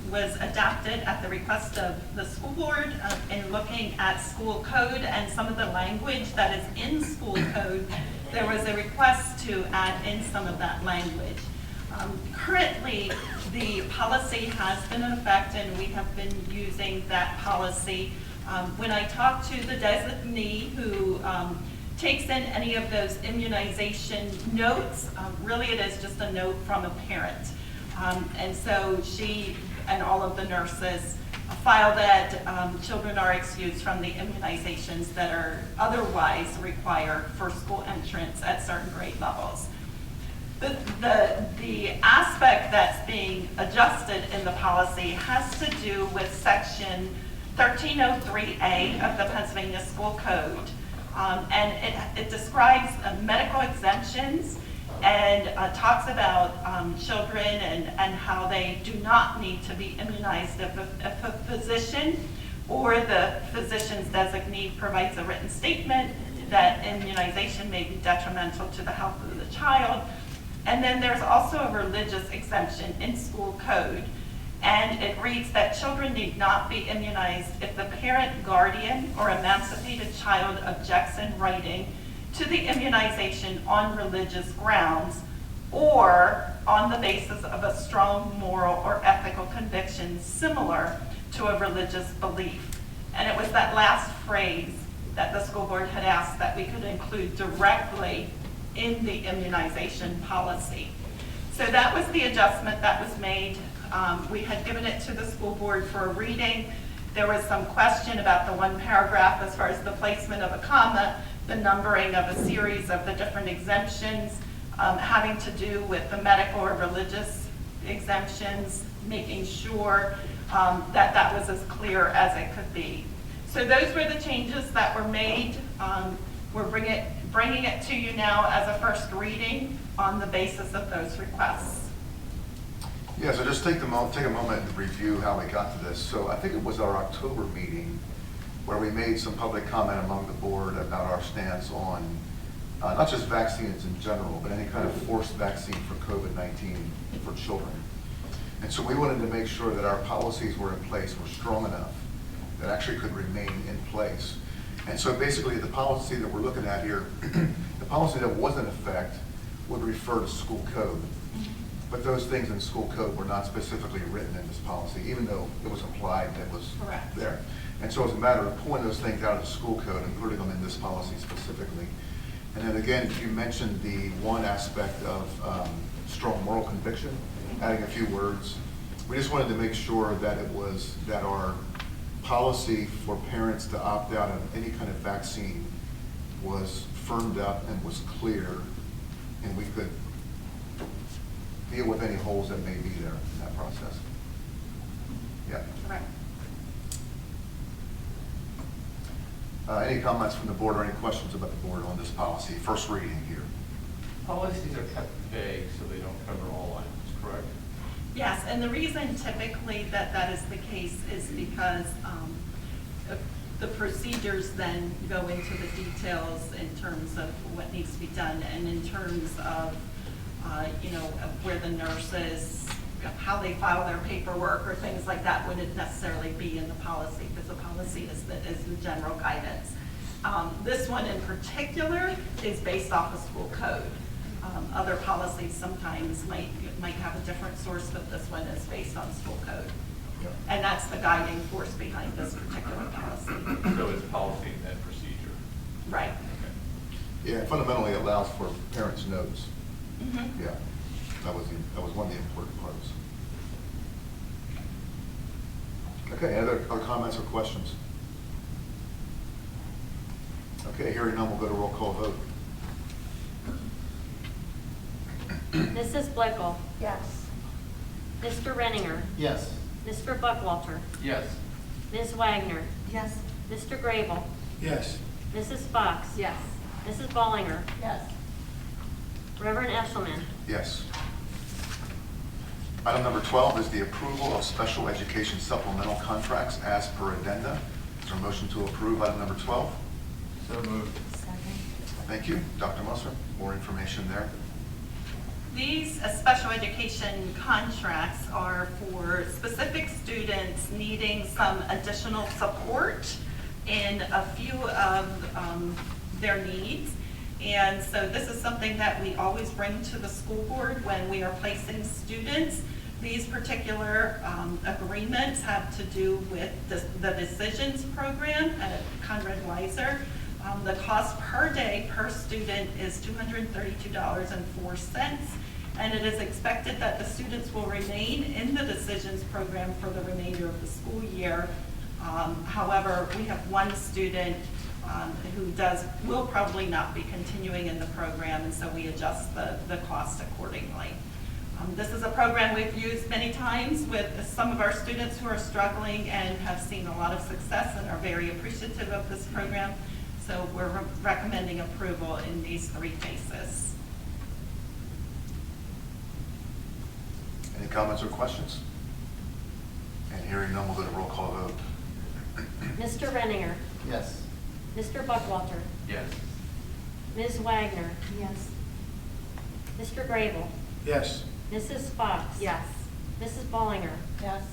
was adopted at the request of the school board in looking at school code and some of the language that is in school code. There was a request to add in some of that language. Currently, the policy has been in effect and we have been using that policy. When I talk to the designee who takes in any of those immunization notes, really it is just a note from a parent. And so she and all of the nurses file that children are excused from the immunizations that are otherwise required for school entrance at certain grade levels. The aspect that's being adjusted in the policy has to do with section 1303A of the Pennsylvania School Code. And it describes medical exemptions and talks about children and how they do not need to be immunized if a physician or the physician's designee provides a written statement that immunization may be detrimental to the health of the child. And then there's also a religious exemption in school code. And it reads that children need not be immunized if the parent, guardian, or emancipated child objects in writing to the immunization on religious grounds or on the basis of a strong moral or ethical conviction similar to a religious belief. And it was that last phrase that the school board had asked that we could include directly in the immunization policy. So that was the adjustment that was made. We had given it to the school board for a reading. There was some question about the one paragraph as far as the placement of a comma, the numbering of a series of the different exemptions, having to do with the medical or religious exemptions, making sure that that was as clear as it could be. So those were the changes that were made. We're bringing it to you now as a first reading on the basis of those requests. Yeah, so just take a moment to review how we got to this. So I think it was our October meeting where we made some public comment among the board about our stance on not just vaccines in general, but any kind of forced vaccine for COVID-19 for children. And so we wanted to make sure that our policies were in place, were strong enough, that actually could remain in place. And so basically the policy that we're looking at here, the policy that was in effect would refer to school code. But those things in school code were not specifically written in this policy, even though it was implied that it was Correct. there. And so it's a matter of pulling those things out of the school code and putting them in this policy specifically. And then again, you mentioned the one aspect of strong moral conviction, adding a few words. We just wanted to make sure that it was, that our policy for parents to opt out of any kind of vaccine was firmed up and was clear, and we could deal with any holes that may be there in that process. Yeah. Correct. Any comments from the board or any questions about the board on this policy? First reading here. Policies are kept vague so they don't cover all items, correct? Yes, and the reason typically that that is the case is because the procedures then go into the details in terms of what needs to be done and in terms of, of where the nurses, how they file their paperwork or things like that wouldn't necessarily be in the policy, because the policy is the general guidance. This one in particular is based off of school code. Other policies sometimes might have a different source, but this one is based on school code. And that's the guiding force behind this particular policy. So it's policy and then procedure. Right. Yeah, fundamentally allows for parents' notes. Mm-hmm. Yeah, that was one of the important parts. Okay, any other comments or questions? Okay, hearing none, we'll go to roll call vote. Mrs. Blickel? Yes. Mr. Renninger? Yes. Mr. Buckwalter? Yes. Ms. Wagner? Yes. Mr. Grable? Yes. Mrs. Fox? Yes. Mrs. Ballinger? Yes. Reverend Eshelman? Yes. Item number 12 is the approval of special education supplemental contracts as per addenda. Is there a motion to approve item number 12? So moved. Second. Thank you. Dr. Musser, more information there. These special education contracts are for specific students needing some additional support in a few of their needs. And so this is something that we always bring to the school board when we are placing students. These particular agreements have to do with the Decisions program at Conrad Weiser. The cost per day per student is $232.04, and it is expected that the students will remain in the Decisions program for the remainder of the school year. However, we have one student who will probably not be continuing in the program, and so we adjust the cost accordingly. This is a program we've used many times with some of our students who are struggling and have seen a lot of success and are very appreciative of this program. So we're recommending approval in these three cases. Any comments or questions? And hearing none, we'll go to roll call vote. Mr. Renninger? Yes. Mr. Buckwalter? Yes. Ms. Wagner? Yes. Mr. Grable? Yes. Mrs. Fox? Yes. Mrs. Ballinger? Yes.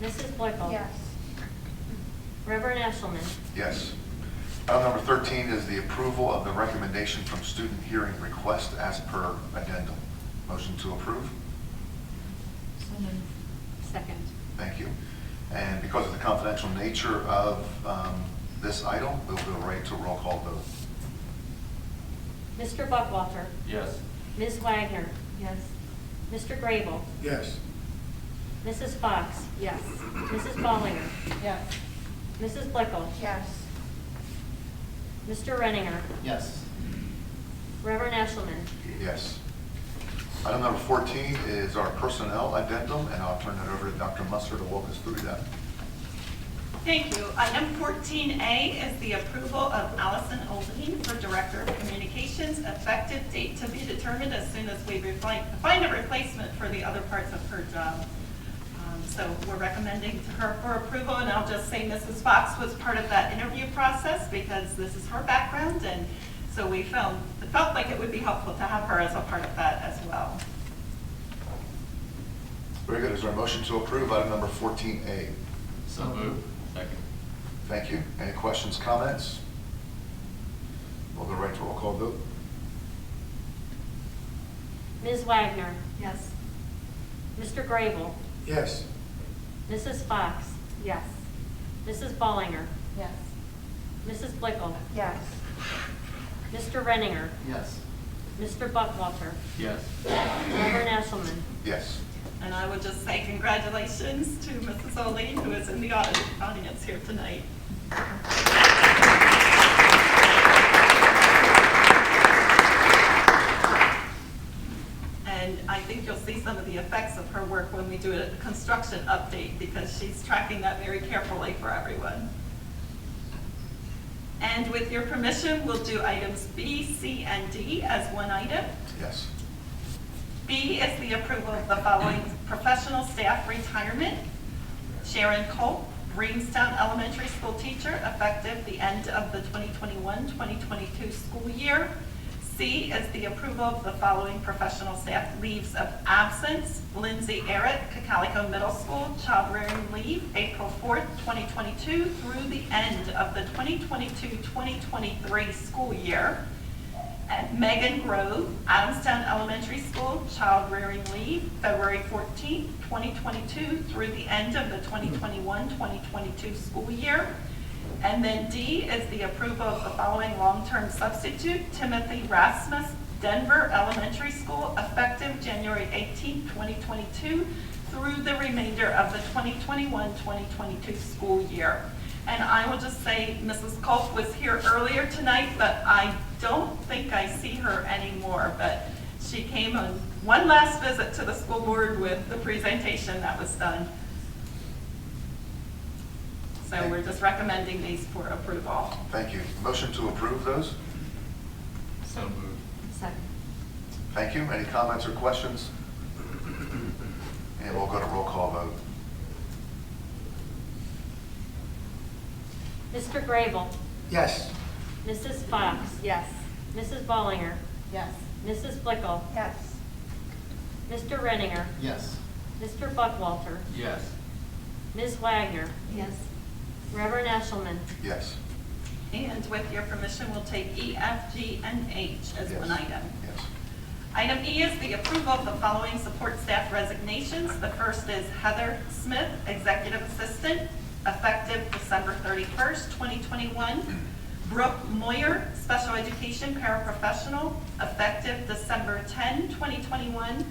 Mrs. Blickel? Yes. Reverend Eshelman? Yes. Item number 13 is the approval of the recommendation from student hearing request as per addendum. Motion to approve? So moved. Second. Thank you. And because of the confidential nature of this item, we'll go right to roll call vote. Mr. Buckwalter? Yes. Ms. Wagner? Yes. Mr. Grable? Yes. Mrs. Fox? Yes. Mrs. Ballinger? Yes. Mrs. Blickel? Yes. Mr. Renninger? Yes. Reverend Eshelman? Yes. Item number 14 is our personnel addendum, and I'll turn it over to Dr. Musser to walk us through that. Thank you. Item 14A is the approval of Allison Olding for Director of Communications, effective date to be determined as soon as we find a replacement for the other parts of her job. So we're recommending to her for approval, and I'll just say Mrs. Fox was part of that interview process because this is her background, and so we felt like it would be helpful to have her as a part of that as well. Very good. Is there a motion to approve item number 14A? So moved. Second. Thank you. Any questions, comments? We'll go right to roll call vote. Ms. Wagner? Yes. Mr. Grable? Yes. Mrs. Fox? Yes. Mrs. Ballinger? Yes. Mrs. Blickel? Yes. Mr. Renninger? Yes. Mr. Buckwalter? Yes. Reverend Eshelman? Yes. And I would just say congratulations to Mrs. Oline, who is in the audience here tonight. And I think you'll see some of the effects of her work when we do a construction update, because she's tracking that very carefully for everyone. And with your permission, we'll do items B, C, and D as one item. Yes. B is the approval of the following professional staff retirement. Sharon Culp, Greenstone Elementary School teacher, effective the end of the 2021-2022 school year. C is the approval of the following professional staff leaves of absence. Lindsay Arrett, Cocalico Middle School, child rearing leave, April 4th, 2022 through the end of the 2022-2023 school year. And Megan Grove, Adamstown Elementary School, child rearing leave, February 14th, 2022 through the end of the 2021-2022 school year. And then D is the approval of the following long-term substitute, Timothy Rasmus, Denver Elementary School, effective January 18th, 2022 through the remainder of the 2021-2022 school year. And I will just say Mrs. Culp was here earlier tonight, but I don't think I see her anymore. But she came on one last visit to the school board with the presentation that was done. So we're just recommending these for approval. Thank you. Motion to approve those? So moved. Second. Thank you. Any comments or questions? And we'll go to roll call vote. Mr. Grable. Yes. Mrs. Fox. Yes. Mrs. Ballinger. Yes. Mrs. Blickel. Yes. Mr. Renninger. Yes. Mr. Buckwalter. Yes. Ms. Wagner. Yes. Reverend Eshelman. Yes. And with your permission, we'll take E, F, G, and H as Yes. one item. Yes. Item E is the approval of the following support staff resignations. The first is Heather Smith, Executive Assistant, effective December 31st, 2021. Brooke Moyer, Special Education Paraprofessional, effective December 10, 2021.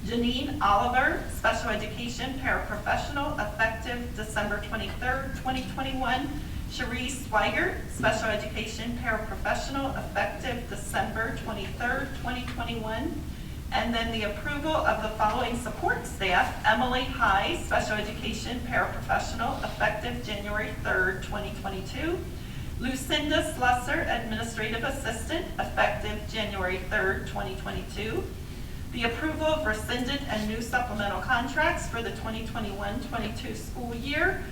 Janine Oliver, Special Education Paraprofessional, effective December 23rd, 2021. Cherie Swigert, Special Education Paraprofessional, effective December 23rd, 2021. And then the approval of the following support staff: Emily High, Special Education Paraprofessional, effective January 3rd, 2022. Lucinda Slusser, Administrative Assistant, effective January 3rd, 2022. The approval of rescinded and new supplemental contracts for the 2021-22 school year.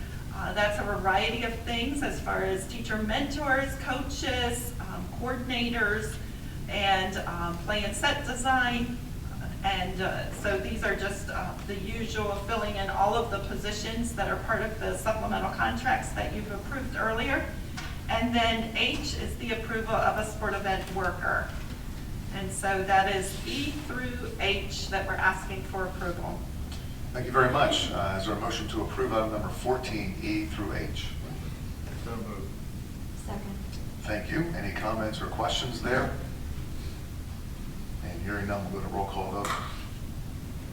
That's a variety of things as far as teacher mentors, coaches, coordinators, and play and set design. And so these are just the usual filling in all of the positions that are part of the supplemental contracts that you've approved earlier. And then H is the approval of a sport event worker. And so that is E through H that we're asking for approval. Thank you very much. Is there a motion to approve item number 14, E through H? So moved. Second. Thank you. Any comments or questions there? And hearing none, we'll go to roll call vote.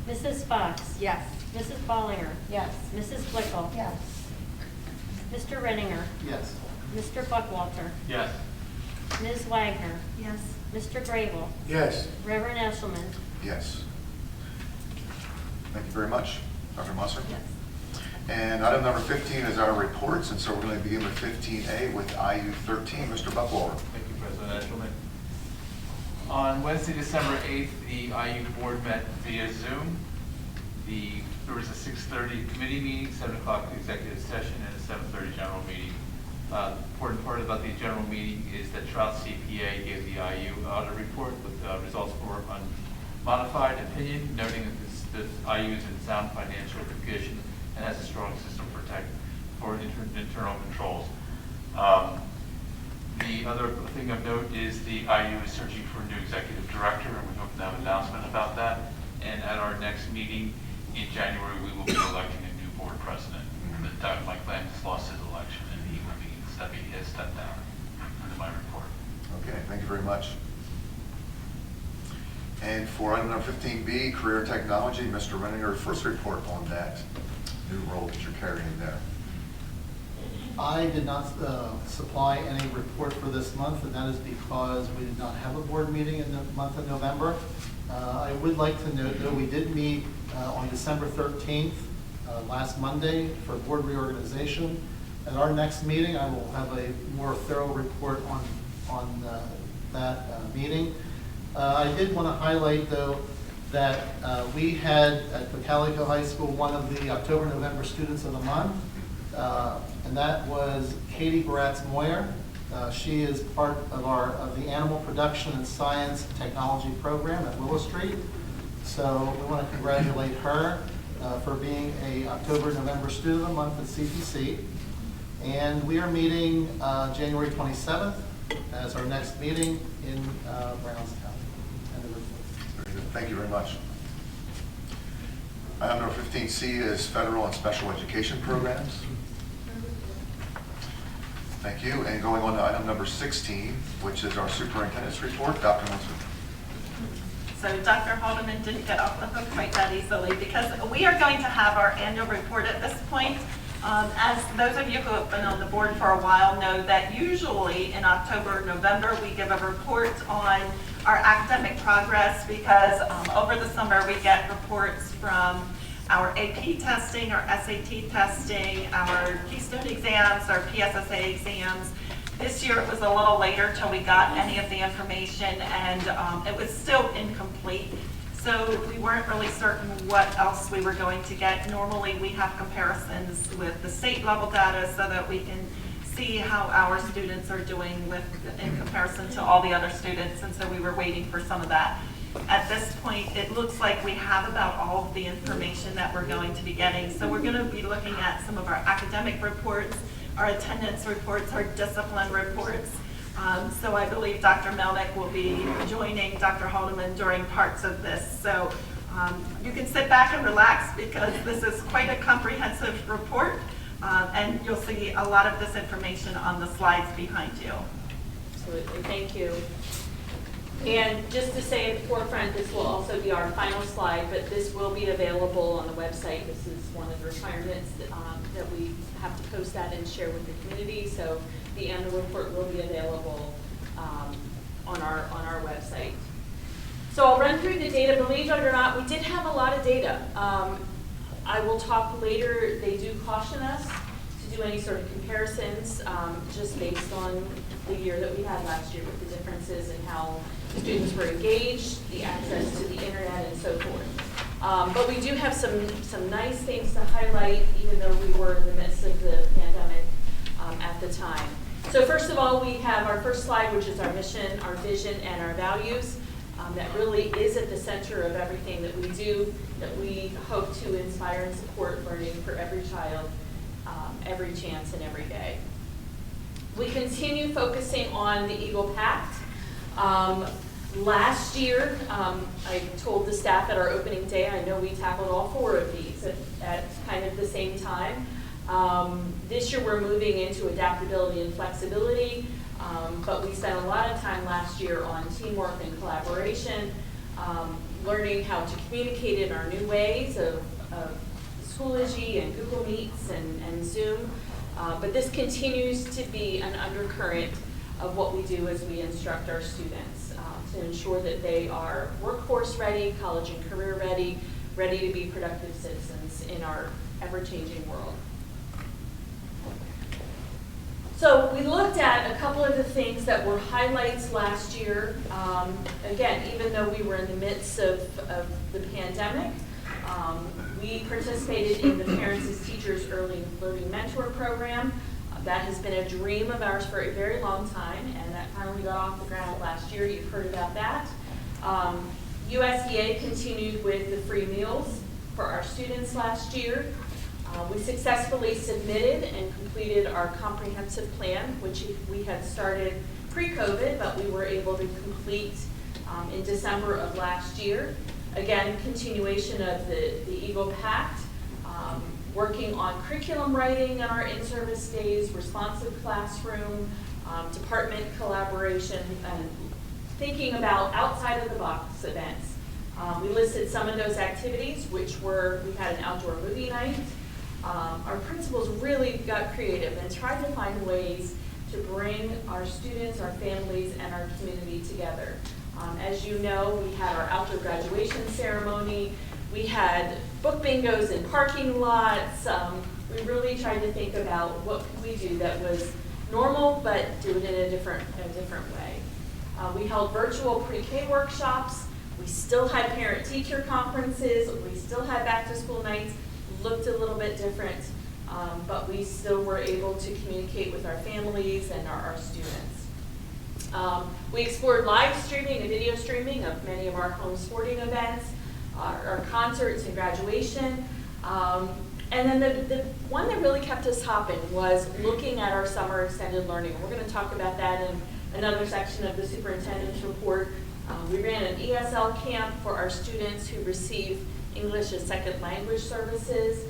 Mrs. Fox. Yes. Mrs. Ballinger. Yes. Mrs. Blickel. Yes. Mr. Renninger. Yes. Mr. Buckwalter. Yes. Ms. Wagner. Yes. Mr. Grable. Yes. Reverend Eshelman. Yes. Thank you very much. Dr. Musser? Yes. And item number 15 is our reports, and so we're going to begin with 15A with IU 13. Mr. Buckwalter. Thank you, President Eshelman. On Wednesday, December 8th, the IU board met via Zoom. There was a 6:30 committee meeting, 7 o'clock executive session, and a 7:30 general meeting. The important part about the general meeting is that Trout CPA gave the IU audit report with results for unmodified opinion, noting that this IU is in sound financial condition and has a strong system for internal controls. The other thing of note is the IU is searching for a new executive director, and we hope to have an announcement about that. And at our next meeting in January, we will be electing a new board president. Mike Lamb has lost his election, and he will be stepped down. Into my report. Okay, thank you very much. And for item number 15B, Career Technology, Mr. Renninger, first report on that new role that you're carrying there. I did not supply any report for this month, and that is because we did not have a board meeting in the month of November. I would like to note, though, we did meet on December 13th, last Monday, for board reorganization. At our next meeting, I will have a more thorough report on that meeting. I did want to highlight, though, that we had at Cocalico High School one of the October-November Students of the Month, and that was Katie Baratz-Moyer. She is part of the Animal Production and Science Technology Program at Willow Street. So we want to congratulate her for being a October-November Student of the Month at CPC. And we are meeting January 27th as our next meeting in Brownstown. Very good. Thank you very much. Item number 15C is federal and special education programs. Thank you. And going on to item number 16, which is our superintendent's report. Dr. Musser. So Dr. Haldeman didn't get off the hook quite that easily because we are going to have our annual report at this point. As those of you who have been on the board for a while know that usually in October, November, we give a report on our academic progress because over the summer we get reports from our AP testing, our SAT testing, our Keystone Exams, our PSSA exams. This year it was a little later till we got any of the information, and it was still incomplete. So we weren't really certain what else we were going to get. Normally we have comparisons with the state level data so that we can see how our students are doing in comparison to all the other students, and so we were waiting for some of that. At this point, it looks like we have about all of the information that we're going to be getting. So we're going to be looking at some of our academic reports, our attendance reports, our discipline reports. So I believe Dr. Melnick will be joining Dr. Haldeman during parts of this. So you can sit back and relax because this is quite a comprehensive report, and you'll see a lot of this information on the slides behind you. Absolutely, thank you. And just to say at the forefront, this will also be our final slide, but this will be available on the website. This is one of the requirements that we have to post that and share with the community. So the annual report will be available on our website. So I'll run through the data. Believe it or not, we did have a lot of data. I will talk later. They do caution us to do any sort of comparisons just based on the year that we had last year with the differences in how students were engaged, the access to the internet, and so forth. But we do have some nice things to highlight, even though we were in the midst of the pandemic at the time. So first of all, we have our first slide, which is our mission, our vision, and our values. That really is at the center of everything that we do, that we hope to inspire and support learning for every child, every chance, and every day. We continue focusing on the Eagle Pact. Last year, I told the staff at our opening day, I know we tackled all 4 of these at kind of the same time. This year we're moving into adaptability and flexibility, but we spent a lot of time last year on teamwork and collaboration, learning how to communicate in our new ways of Schoology and Google Meets and Zoom. But this continues to be an undercurrent of what we do as we instruct our students to ensure that they are workforce ready, college and career ready, ready to be productive citizens in our ever-changing world. So we looked at a couple of the things that were highlights last year. Again, even though we were in the midst of the pandemic, we participated in the Parents as Teachers Early Learning Mentor Program. That has been a dream of ours for a very long time, and that finally got off the ground last year. You've heard about that. USDA continued with the free meals for our students last year. We successfully submitted and completed our comprehensive plan, which we had started pre-COVID, but we were able to complete in December of last year. Again, continuation of the Eagle Pact, working on curriculum writing in our in-service days, responsive classroom, department collaboration, and thinking about outside of the box events. We listed some of those activities, which were, we had an outdoor movie night. Our principals really got creative and tried to find ways to bring our students, our families, and our community together. As you know, we had our outdoor graduation ceremony. We had book bingos in parking lots. We really tried to think about what could we do that was normal, but do it in a different way. We held virtual pre-K workshops We still had parent-teacher conferences, we still had back-to-school nights, looked a little bit different, but we still were able to communicate with our families and our students. We explored live streaming and video streaming of many of our home sporting events, our concerts and graduation. And then the one that really kept us hopping was looking at our summer extended learning. We're going to talk about that in another section of the superintendent's report. We ran an Esl Camp for our students who receive English as second language services.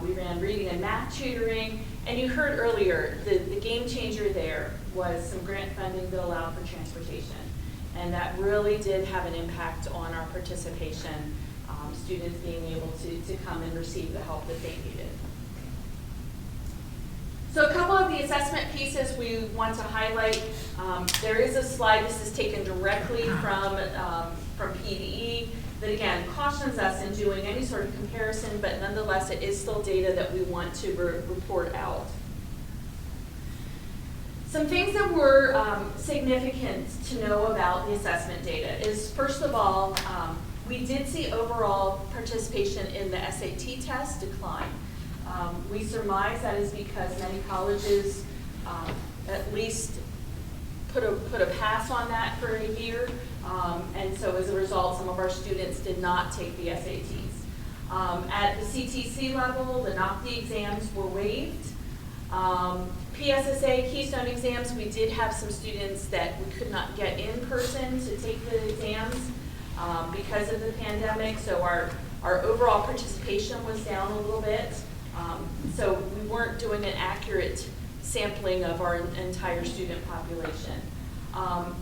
We ran reading and math tutoring. And you heard earlier, the game changer there was some grant funding that allowed for transportation. And that really did have an impact on our participation, students being able to come and receive the help that they needed. So a couple of the assessment pieces we want to highlight. There is a slide, this is taken directly from PDE, that again cautions us in doing any sort of comparison, but nonetheless it is still data that we want to report out. Some things that were significant to know about the assessment data is, first of all, we did see overall participation in the SAT test decline. We surmise that is because many colleges at least put a pass on that for a year, and so as a result, some of our students did not take the SATs. At the CTC level, the NOCTI exams were waived. PSSA, Keystone Exams, we did have some students that we could not get in person to take the exams because of the pandemic, so our overall participation was down a little bit. So we weren't doing an accurate sampling of our entire student population.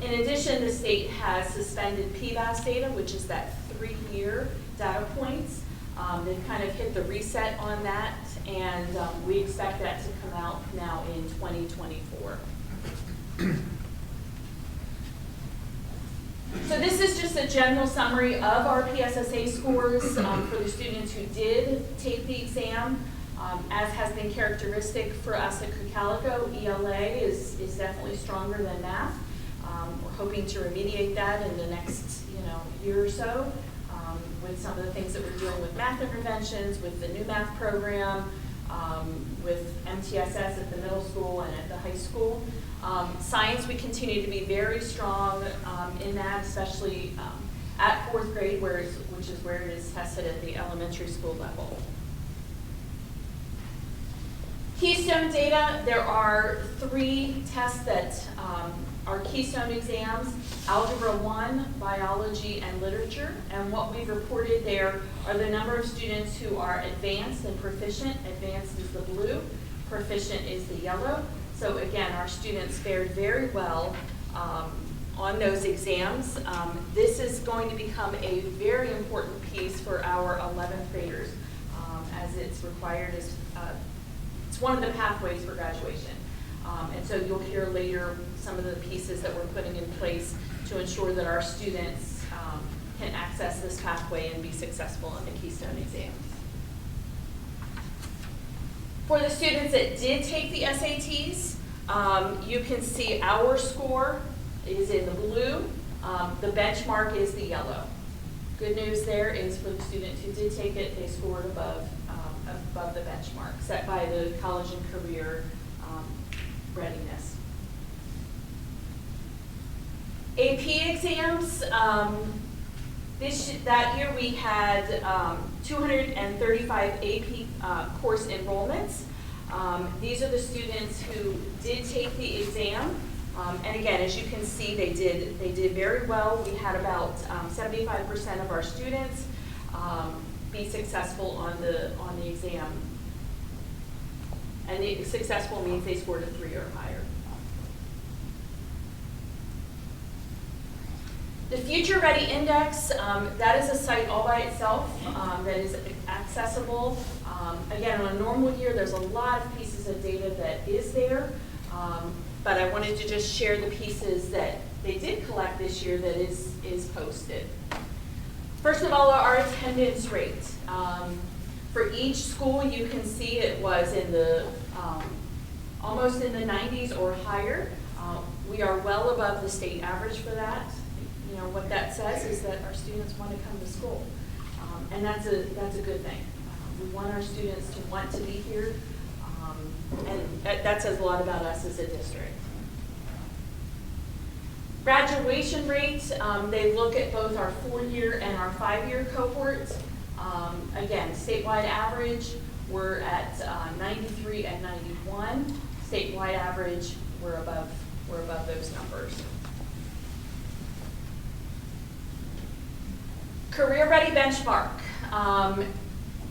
In addition, the state has suspended PBAS data, which is that 3-year data points. They've kind of hit the reset on that, and we expect that to come out now in 2024. So this is just a general summary of our PSSA scores for the students who did take the exam. As has been characteristic for us at Cocalico, ELA is definitely stronger than math. We're hoping to remediate that in the next year or so with some of the things that we're doing with math interventions, with the new math program, with MTSS at the middle school and at the high school. Science, we continue to be very strong in that, especially at 4th grade, which is where it is tested at the elementary school level. Keystone Data, there are 3 tests that are Keystone Exams: Algebra 1, Biology, and Literature. And what we've reported there are the number of students who are advanced and proficient. Advanced is the blue, proficient is the yellow. So again, our students fared very well on those exams. This is going to become a very important piece for our 11th graders as it's required as it's one of the pathways for graduation. And so you'll hear later some of the pieces that we're putting in place to ensure that our students can access this pathway and be successful in the Keystone Exams. For the students that did take the SATs, you can see our score is in the blue. The benchmark is the yellow. Good news there is for the students who did take it, they scored above the benchmark set by the College and Career Readiness. AP exams, that year we had 235 AP course enrollments. These are the students who did take the exam. And again, as you can see, they did very well. We had about 75% of our students be successful on the exam. And the successful means they scored a 3 or higher. The Future Ready Index, that is a site all by itself that is accessible. Again, on a normal year, there's a lot of pieces of data that is there, but I wanted to just share the pieces that they did collect this year that is posted. First of all, our attendance rate. For each school, you can see it was in the almost in the 90s or higher. We are well above the state average for that. what that says is that our students want to come to school. And that's a good thing. We want our students to want to be here, and that says a lot about us as a district. Graduation rates, they look at both our 4-year and our 5-year cohorts. Again, statewide average, we're at 93 and 91. Statewide average, we're above those numbers. Career Ready benchmark.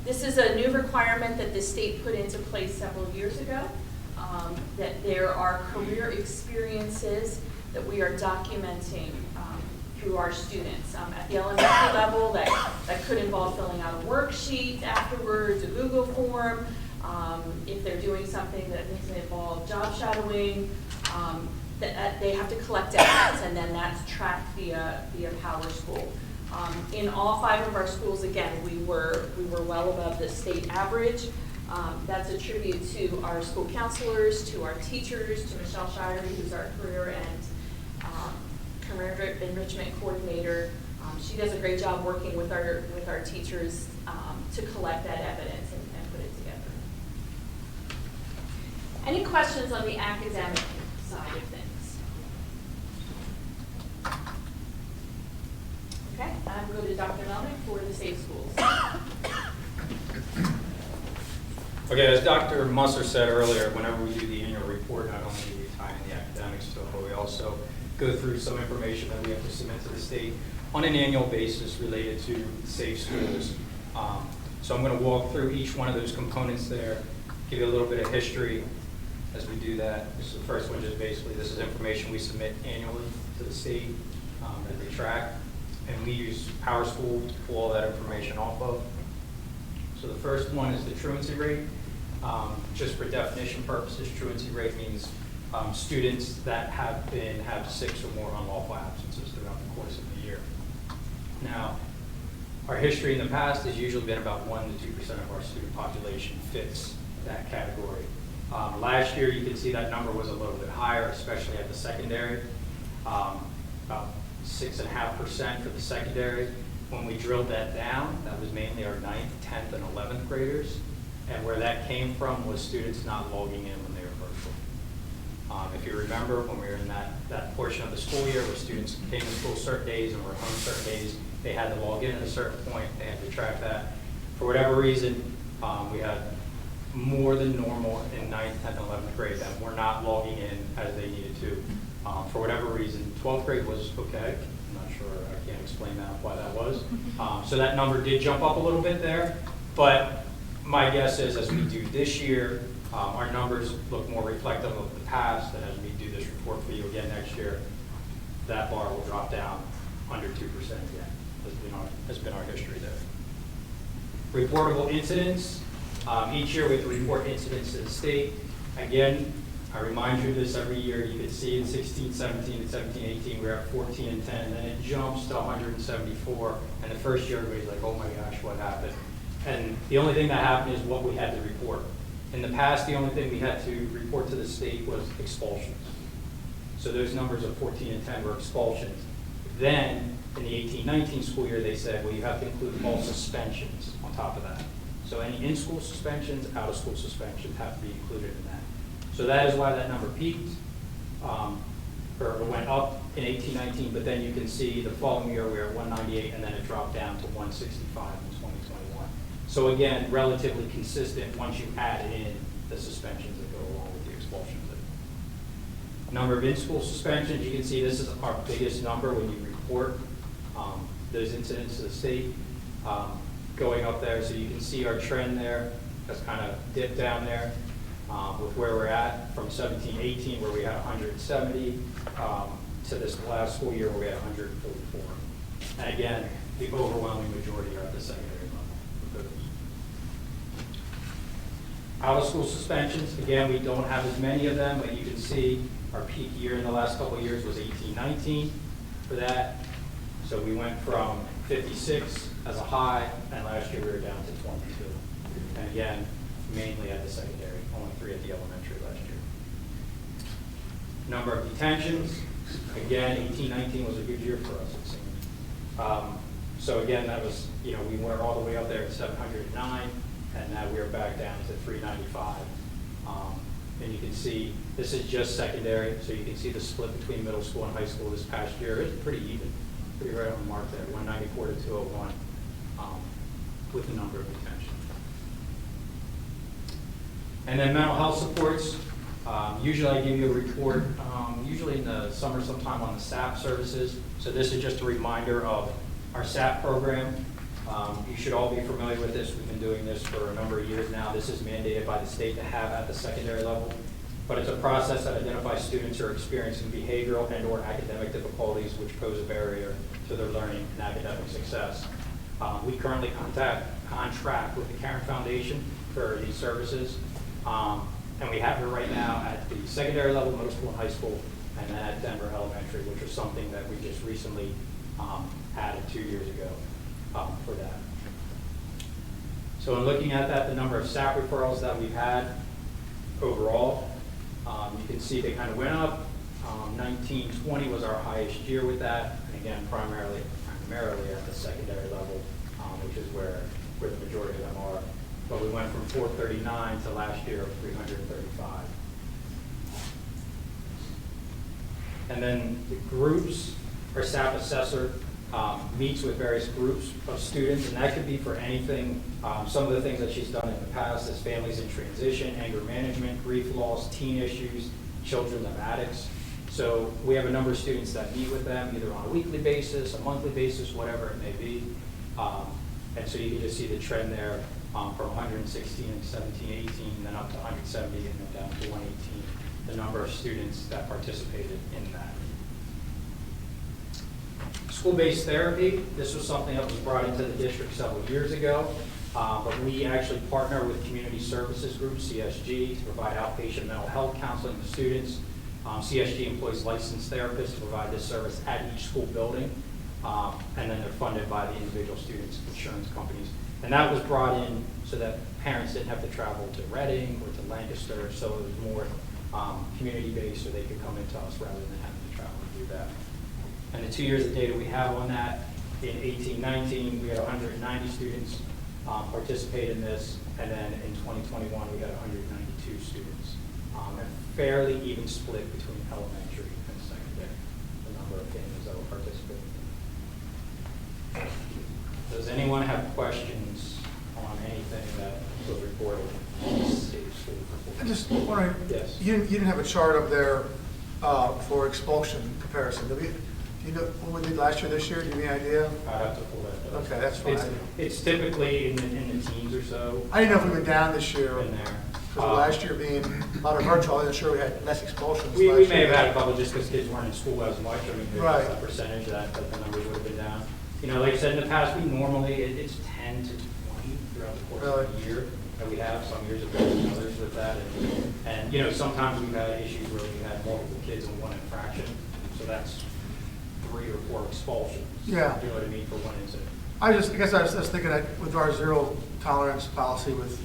This is a new requirement that the state put into place several years ago, that there are career experiences that we are documenting through our students. At the elementary level, that could involve filling out a worksheet afterwards, a Google form. If they're doing something that needs to involve job shadowing, that they have to collect evidence, and then that's tracked via Power School. In all 5 of our schools, again, we were well above the state average. That's a tribute to our school counselors, to our teachers, to Michelle Shirey, who's our career enrichment coordinator. She does a great job working with our teachers to collect that evidence and put it together. Any questions on the academic side of things? Okay, I'm going to go to Dr. Melnick for the Safe Schools. Okay, as Dr. Musser said earlier, whenever we do the annual report, not only do we tie in the academics to it, but we also go through some information that we have to submit to the state on an annual basis related to Safe Schools. So I'm going to walk through each one of those components there, give you a little bit of history as we do that. This is the first one, just basically this is information we submit annually to the state that they track, and we use Power School to pull all that information off of. So the first one is the truancy rate. Just for definition purposes, truancy rate means students that have 6 or more unlawful absences throughout the course of the year. Now, our history in the past has usually been about 1 to 2% of our student population fits that category. Last year, you can see that number was a little bit higher, especially at the secondary, about 6.5% for the secondary. When we drilled that down, that was mainly our 9th, 10th, and 11th graders. And where that came from was students not logging in when they were virtual. If you remember, when we were in that portion of the school year where students came to school certain days and were home certain days, they had to log in at a certain point, they had to track that. For whatever reason, we had more than normal in 9th, 10th, and 11th grade that were not logging in as they needed to. For whatever reason, 12th grade was okay. I'm not sure, I can't explain why that was. So that number did jump up a little bit there, but my guess is as we do this year, our numbers look more reflective of the past, and as we do this report for you again next year, that bar will drop down under 2% again, has been our history there. Reportable incidents. Each year we have to report incidents to the state. Again, I remind you of this every year. You can see in 16, 17, and 17, 18, we're at 14 and 10, and then it jumps to 174. And the first year, everybody's like, oh my gosh, what happened? And the only thing that happened is what we had to report. In the past, the only thing we had to report to the state was expulsions. So those numbers of 14 and 10 were expulsions. Then, in the 18-19 school year, they said, well, you have to include all suspensions on top of that. So any in-school suspensions, out-of-school suspensions have to be included in that. So that is why that number peaked, or went up in 18-19, but then you can see the following year we were at 198, and then it dropped down to 165 in 2021. So again, relatively consistent once you add in the suspensions that go along with the expulsions. Number of in-school suspensions, you can see this is our biggest number when you report those incidents to the state, going up there. So you can see our trend there has kind of dipped down there with where we're at from 17-18 where we had 170 to this last school year where we had 144. And again, the overwhelming majority are at the secondary level. Out-of-school suspensions, again, we don't have as many of them, but you can see our peak year in the last couple of years was 18-19 for that. So we went from 56 as a high, and last year we were down to 22. And again, mainly at the secondary, only 3 at the elementary last year. Number of detentions, again, 18-19 was a good year for us, it seems. So again, that was, we were all the way up there at 709, and now we're back down to 395. And you can see, this is just secondary, so you can see the split between middle school and high school this past year is pretty even, pretty right on the mark there, 194 to 201, with the number of detention. And then mental health supports. Usually I give you a report, usually in the summer sometime on the Sap Services. So this is just a reminder of our Sap program. You should all be familiar with this. We've been doing this for a number of years now. This is mandated by the state to have at the secondary level. But it's a process that identifies students who are experiencing behavioral and or academic difficulties which pose a barrier to their learning and academic success. We currently contract with the Karen Foundation for these services. And we have her right now at the secondary level, middle school and high school, and then at Denver Elementary, which was something that we just recently added 2 years ago for that. So in looking at that, the number of SAP referrals that we've had overall, you can see they kind of went up. 1920 was our highest year with that, and again, primarily at the secondary level, which is where the majority of them are. But we went from 439 to last year of 335. And then the groups, our SAP assessor meets with various groups of students, and that could be for anything. Some of the things that she's done in the past is families in transition, anger management, grief loss, teen issues, children of addicts. So we have a number of students that meet with them either on a weekly basis, a monthly basis, whatever it may be. And so you can just see the trend there from 116 in 17, 18, then up to 170, and then down to 118, the number of students that participated in that. School-based therapy, this was something that was brought into the district several years ago, but we actually partner with Community Services Group, CSG, to provide outpatient mental health counseling to students. CSG employs licensed therapists to provide this service at each school building, and then they're funded by the individual students' insurance companies. And that was brought in so that parents didn't have to travel to Reading or to Lancaster, so it was more community-based, so they could come into us rather than having to travel to do that. And the 2 years of data we have on that, in 18-19, we had 190 students participate in this, and then in 2021, we had 192 students. A fairly even split between elementary and secondary, the number of families that will participate. Does anyone have questions on anything that was reported in the state school? I'm just wondering, yes. You didn't have a chart up there for expulsion comparison. Do you know what we did last year, this year? Do you have any idea? I'd have to pull that up. Okay, that's fine. It's typically in the teens or so. I didn't know if we went down this year. In there. Because last year being a lot of virtual, I'm sure we had less expulsions. We last may year. have had a couple just because kids weren't in school as much. I mean, there's Right. a percentage that the numbers would have been down. Like I said in the past, we normally, it's 10 to 20 throughout the course of the year that we have. Some years have better than others with that. And sometimes we've had issues where we had multiple kids in one infraction. So that's 3 or 4 expulsions. Yeah. You know what I mean, for one incident. I guess I was thinking that with our zero tolerance policy with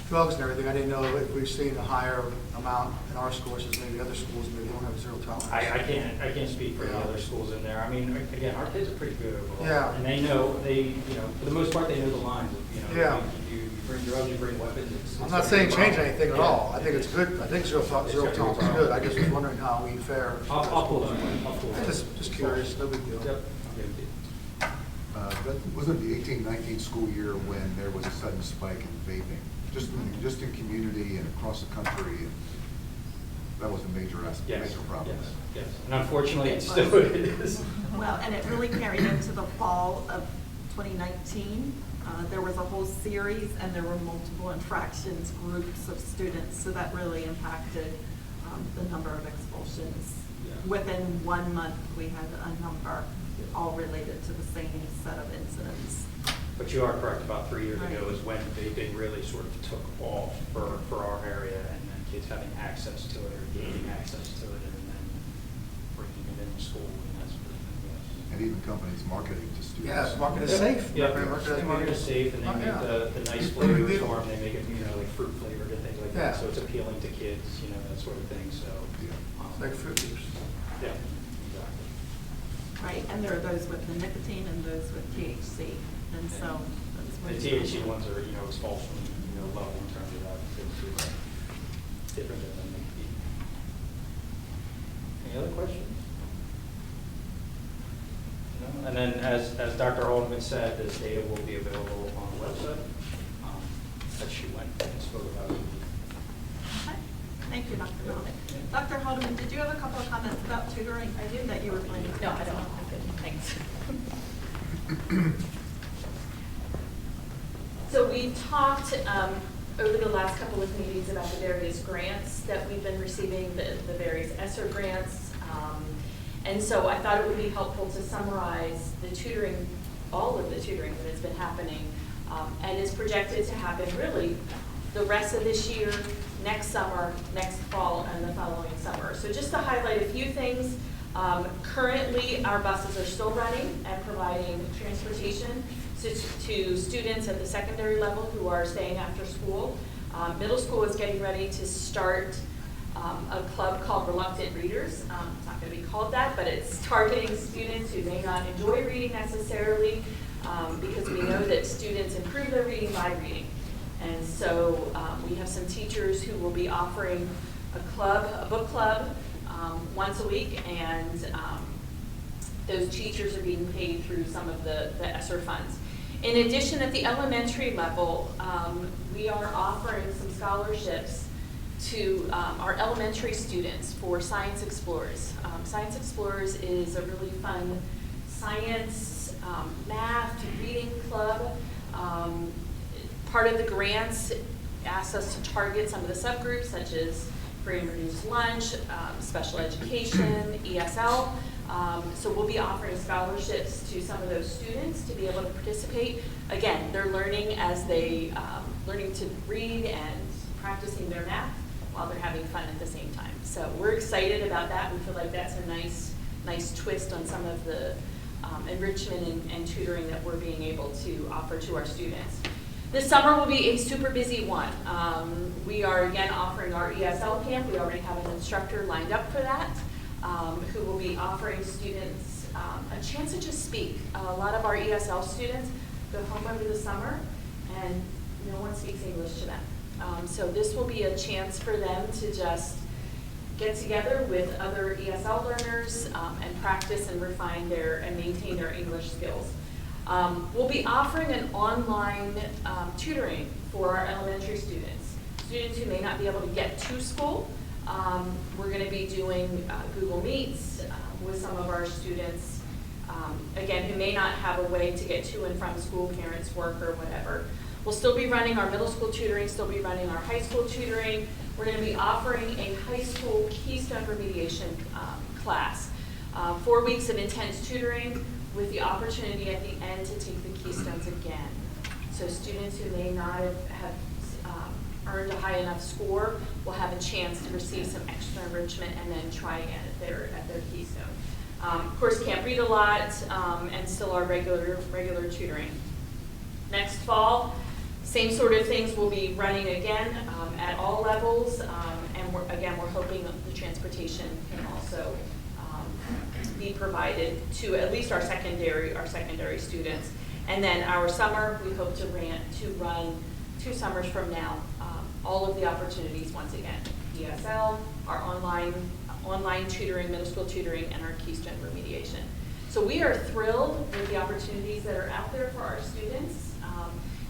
drugs and everything, I didn't know if we've seen a higher amount in our schools as maybe other schools maybe don't have zero tolerance. I can't speak for the other schools in there. I mean, again, our kids are pretty good overall. Yeah. And they know, for the most part, they know the lines. Yeah. You bring drugs, you bring weapons. I'm not saying change anything at all. I think it's good. I think zero tolerance is good. I just was wondering how we fare. I'll pull that. Just curious, no big deal. Yep. That wasn't the 18-19 school year when there was a sudden spike in vaping, just in community and across the country. And that was a major problem. Yes. And unfortunately, it still is. Well, and it really carried into the fall of 2019. There was a whole series, and there were multiple infractions, groups of students, so that really impacted the number of expulsions. Yeah. Within 1 month, we had a number, all related to the same set of incidents. But you are correct, about 3 years ago is when vaping really sort of took off for our area, and then kids having access to it or gaining access to it, and then bringing it into school and that sort of thing, yes. And even companies marketing to students. Yeah, market is safe. Yeah, market is safe, and they make the nice flavors for them. They make it, like fruit flavored and things like that, so it's appealing to kids, that sort of thing, so. Like fruit juice. Yeah, exactly. right? And there are those with the nicotine and those with THC. And so that's what. The THC ones are, expulsion, level in terms of that. It's different than the nicotine. Any other questions? No? And then as Dr. Haldeman said, this data will be available on the website. That she went and spoke about it. Okay. Thank you, Dr. Malik. Dr. Haldeman, did you have a couple of comments about tutoring? I knew that you were planning. No, I don't. I'm good. Thanks. So we've talked over the last couple of meetings about the various grants that we've been receiving, the various ESSER grants. And so I thought it would be helpful to summarize the tutoring, all of the tutoring that has been happening and is projected to happen really the rest of this year, next summer, next fall, and the following summer. So just to highlight a few things, currently our buses are still running and providing transportation to students at the secondary level who are staying after school. Middle school is getting ready to start a club called Reluctant Readers. It's not going to be called that, but it's targeting students who may not enjoy reading necessarily, because we know that students improve their reading by reading. And so we have some teachers who will be offering a book club once a week, and those teachers are being paid through some of the ESSER funds. In addition, at the elementary level, we are offering some scholarships to our elementary students for Science Explorers. Science Explorers is a really fun science, math, reading club. Part of the grants asks us to target some of the subgroups such as free and reduced lunch, special education, ESL. So we'll be offering scholarships to some of those students to be able to participate. Again, they're learning as they, learning to read and practicing their math while they're having fun at the same time. So we're excited about that. We feel like that's a nice twist on some of the enrichment and tutoring that we're being able to offer to our students. This summer will be a super busy one. We are again offering our Esl Camp. We already have an instructor lined up for that, who will be offering students a chance to just speak. A lot of our ESL students go home over the summer and no one speaks English to them. So this will be a chance for them to just get together with other ESL learners and practice and refine and maintain their English skills. We'll be offering an online tutoring for our elementary students. Students who may not be able to get to school. We're going to be doing Google Meets with some of our students, again, who may not have a way to get to and from school, parents, work, or whatever. We'll still be running our middle school tutoring, still be running our high school tutoring. We're going to be offering a high school Keystone remediation class. 4 weeks of intense tutoring with the opportunity at the end to take the Keystones again. So students who may not have earned a high enough score will have a chance to receive some extra enrichment and then try again at their Keystone. Of course, can't read a lot, and still our regular tutoring. Next fall, same sort of things will be running again at all levels, and we're hoping that the transportation can also be provided to at least our secondary students. And then our summer, we hope to run 2 summers from now, all of the opportunities once again, ESL, our online tutoring, middle school tutoring, and our Keystone remediation. So we are thrilled with the opportunities that are out there for our students.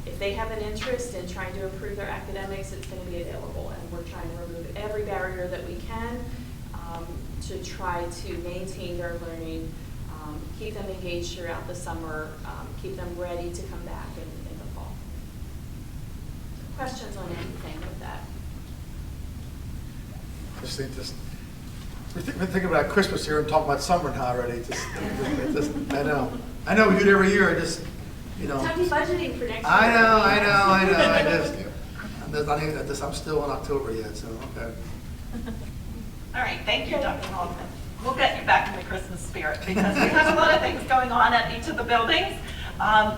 If they have an interest in trying to improve their academics, it's going to be available, and we're trying to remove every barrier that we can to try to maintain their learning, keep them engaged throughout the summer, keep them ready to come back in the fall. Questions on anything with that? We're thinking about Christmas here and talking about summer now already. I know we do it every year. Happy budgeting for next year. I'm still in October yet, so okay. All right, thank you, Dr. Haldeman. We'll get you back in the Christmas spirit because we have a lot of things going on at each of the buildings.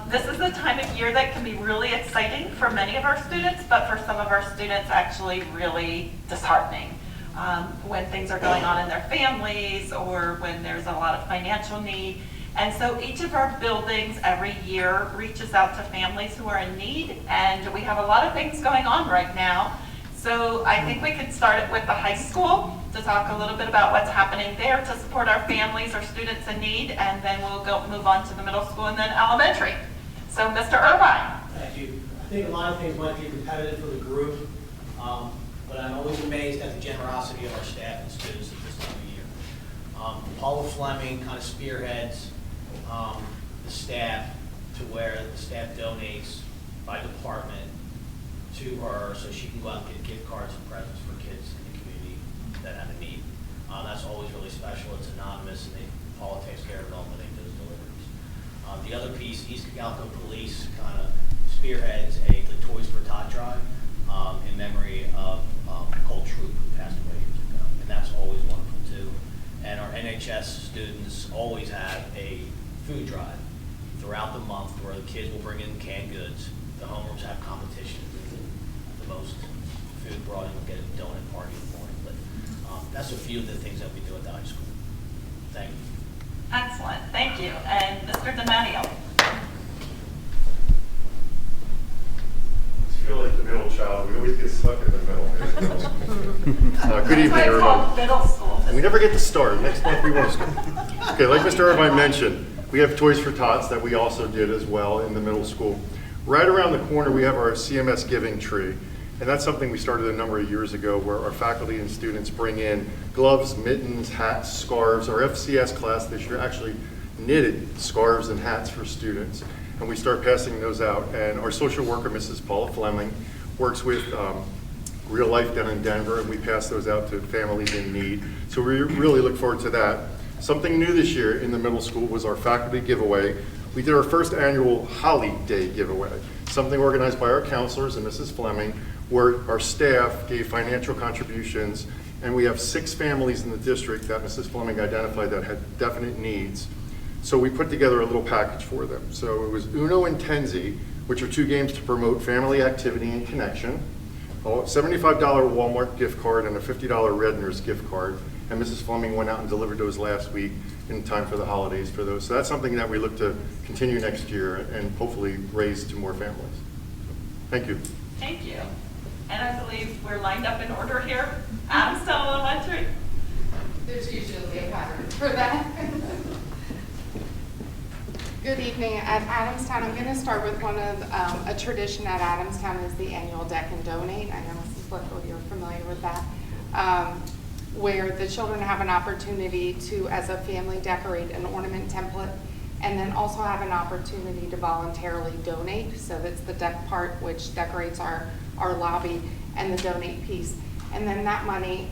This is the time of year that can be really exciting for many of our students, but for some of our students actually really disheartening. when things are going on in their families or when there's a lot of financial need. And so each of our buildings every year reaches out to families who are in need, and we have a lot of things going on right now. So I think we could start it with the high school to talk a little bit about what's happening there to support our families or students in need, and then we'll move on to the middle school and then elementary. So Mr. Irvine. Thank you. I think a lot of things might be repetitive for the group, but I'm always amazed at the generosity of our staff and students at this time of year. Paula Fleming kind of spearheads the staff to where the staff donates by department to her so she can go out and get gift cards and presents for kids in the community that have a need. That's always really special. It's anonymous, and Paula takes care of it all when they do those deliveries. The other piece, East Cocalico Police kind of spearheads the Toys for Tot drive in memory of Cole Troop, who passed away years ago, and that's always wonderful too. And our NHS students always have a food drive throughout the month where the kids will bring in canned goods. The homerooms have competitions. The most food brought in will get a donut party in the morning. But that's a few of the things that we do at the high school. Thank you. Excellent, thank you. And Mr. DiMatteo. I feel like the middle child. We always get stuck in the middle. Good evening, everyone. Middle school. We never get to start. Next month we won't start. Okay, like Mr. Irvine mentioned, we have Toys for Tots that we also did as well in the middle school. Right around the corner, we have our CMS Giving Tree. And that's something we started a number of years ago where our faculty and students bring in gloves, mittens, hats, scarves. Our FCS class this year actually knitted scarves and hats for students. And we start passing those out. And our social worker, Mrs. Paula Fleming, works with Real Life down in Denver, and we pass those out to families in need. So we really look forward to that. Something new this year in the middle school was our faculty giveaway. We did our first annual Holly Day giveaway, something organized by our counselors and Mrs. Fleming, where our staff gave financial contributions, and we have 6 families in the district that Mrs. Fleming identified that had definite needs. So we put together a little package for them. So it was Uno and Tenzi, which are 2 games to promote family activity and connection, a $75 Walmart gift card and a $50 Redner's gift card. And Mrs. Fleming went out and delivered those last week in time for the holidays for those. So that's something that we look to continue next year and hopefully raise to more families. Thank you. Thank you. And I believe we're lined up in order here. Adamstown Elementary. There's usually a pattern for that. Good evening. At Adamstown, I'm going to start with one of a tradition at Adamstown is the annual Deck and Donate. I know Mrs. Blickle, you're familiar with that. Where the children have an opportunity to, as a family, decorate an ornament template, and then also have an opportunity to voluntarily donate. So that's the deck part, which decorates our lobby, and the donate piece. And then that money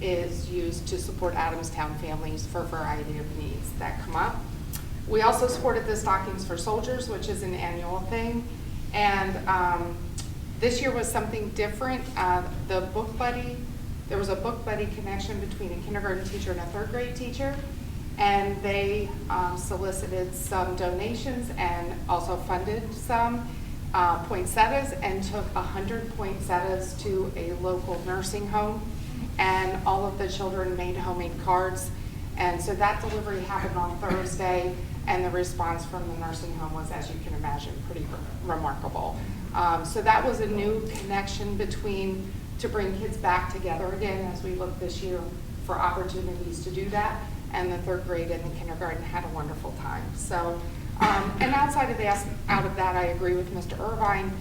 is used to support Adamstown families for a variety of needs that come up. We also supported the Stockings for Soldiers, which is an annual thing. And this year was something different. The Book Buddy, there was a Book Buddy connection between a kindergarten teacher and a 3rd grade teacher. And they solicited some donations and also funded some poinsettias and took 100 poinsettias to a local nursing home. And all of the children made homemade cards. And so that delivery happened on Thursday, and the response from the nursing home was, as you can imagine, pretty remarkable. So that was a new connection to bring kids back together again as we look this year for opportunities to do that. And the 3rd grade and the kindergarten had a wonderful time. So, and outside of that, I agree with Mr. Irvine.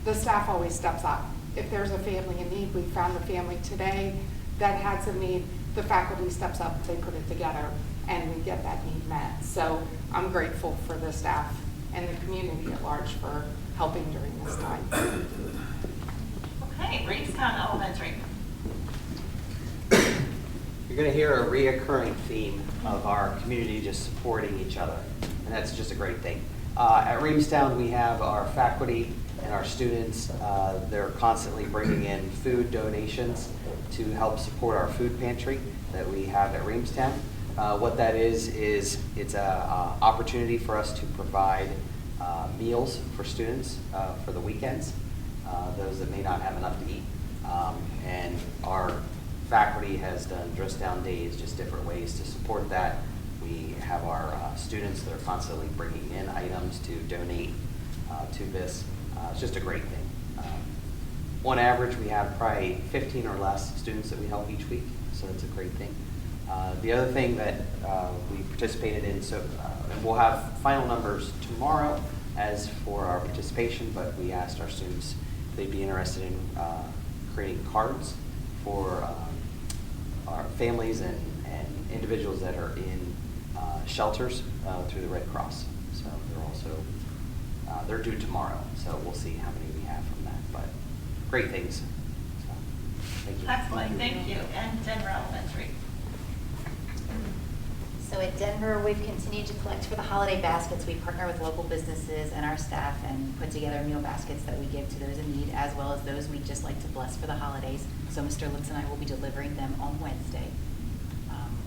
The staff always steps up. If there's a family in need, we found a family today that had some need, the faculty steps up, they put it together, and we get that need met. So I'm grateful for the staff and the community at large for helping during this time. Okay, Greenstone Elementary. You're going to hear a reoccurring theme of our community just supporting each other, and that's just a great thing. At Reamstown, we have our faculty and our students. They're constantly bringing in food donations to help support our food pantry that we have at Reamstown. What that is it's an opportunity for us to provide meals for students for the weekends, those that may not have enough to eat. And our faculty has done dress down days, just different ways to support that. We have our students that are constantly bringing in items to donate to this. It's just a great thing. On average, we have probably 15 or less students that we help each week, so it's a great thing. The other thing that we participated in, so we'll have final numbers tomorrow as for our participation, but we asked our students if they'd be interested in creating cards for our families and individuals that are in shelters through the Red Cross. So they're also, they're due tomorrow, so we'll see how many we have from that, but great things. So, thank you. Excellent, thank you. And Denver Elementary. So at Denver, we've continued to collect for the holiday baskets. We partner with local businesses and our staff and put together meal baskets that we give to those in need, as well as those we just like to bless for the holidays. So Mr. Litz and I will be delivering them on Wednesday.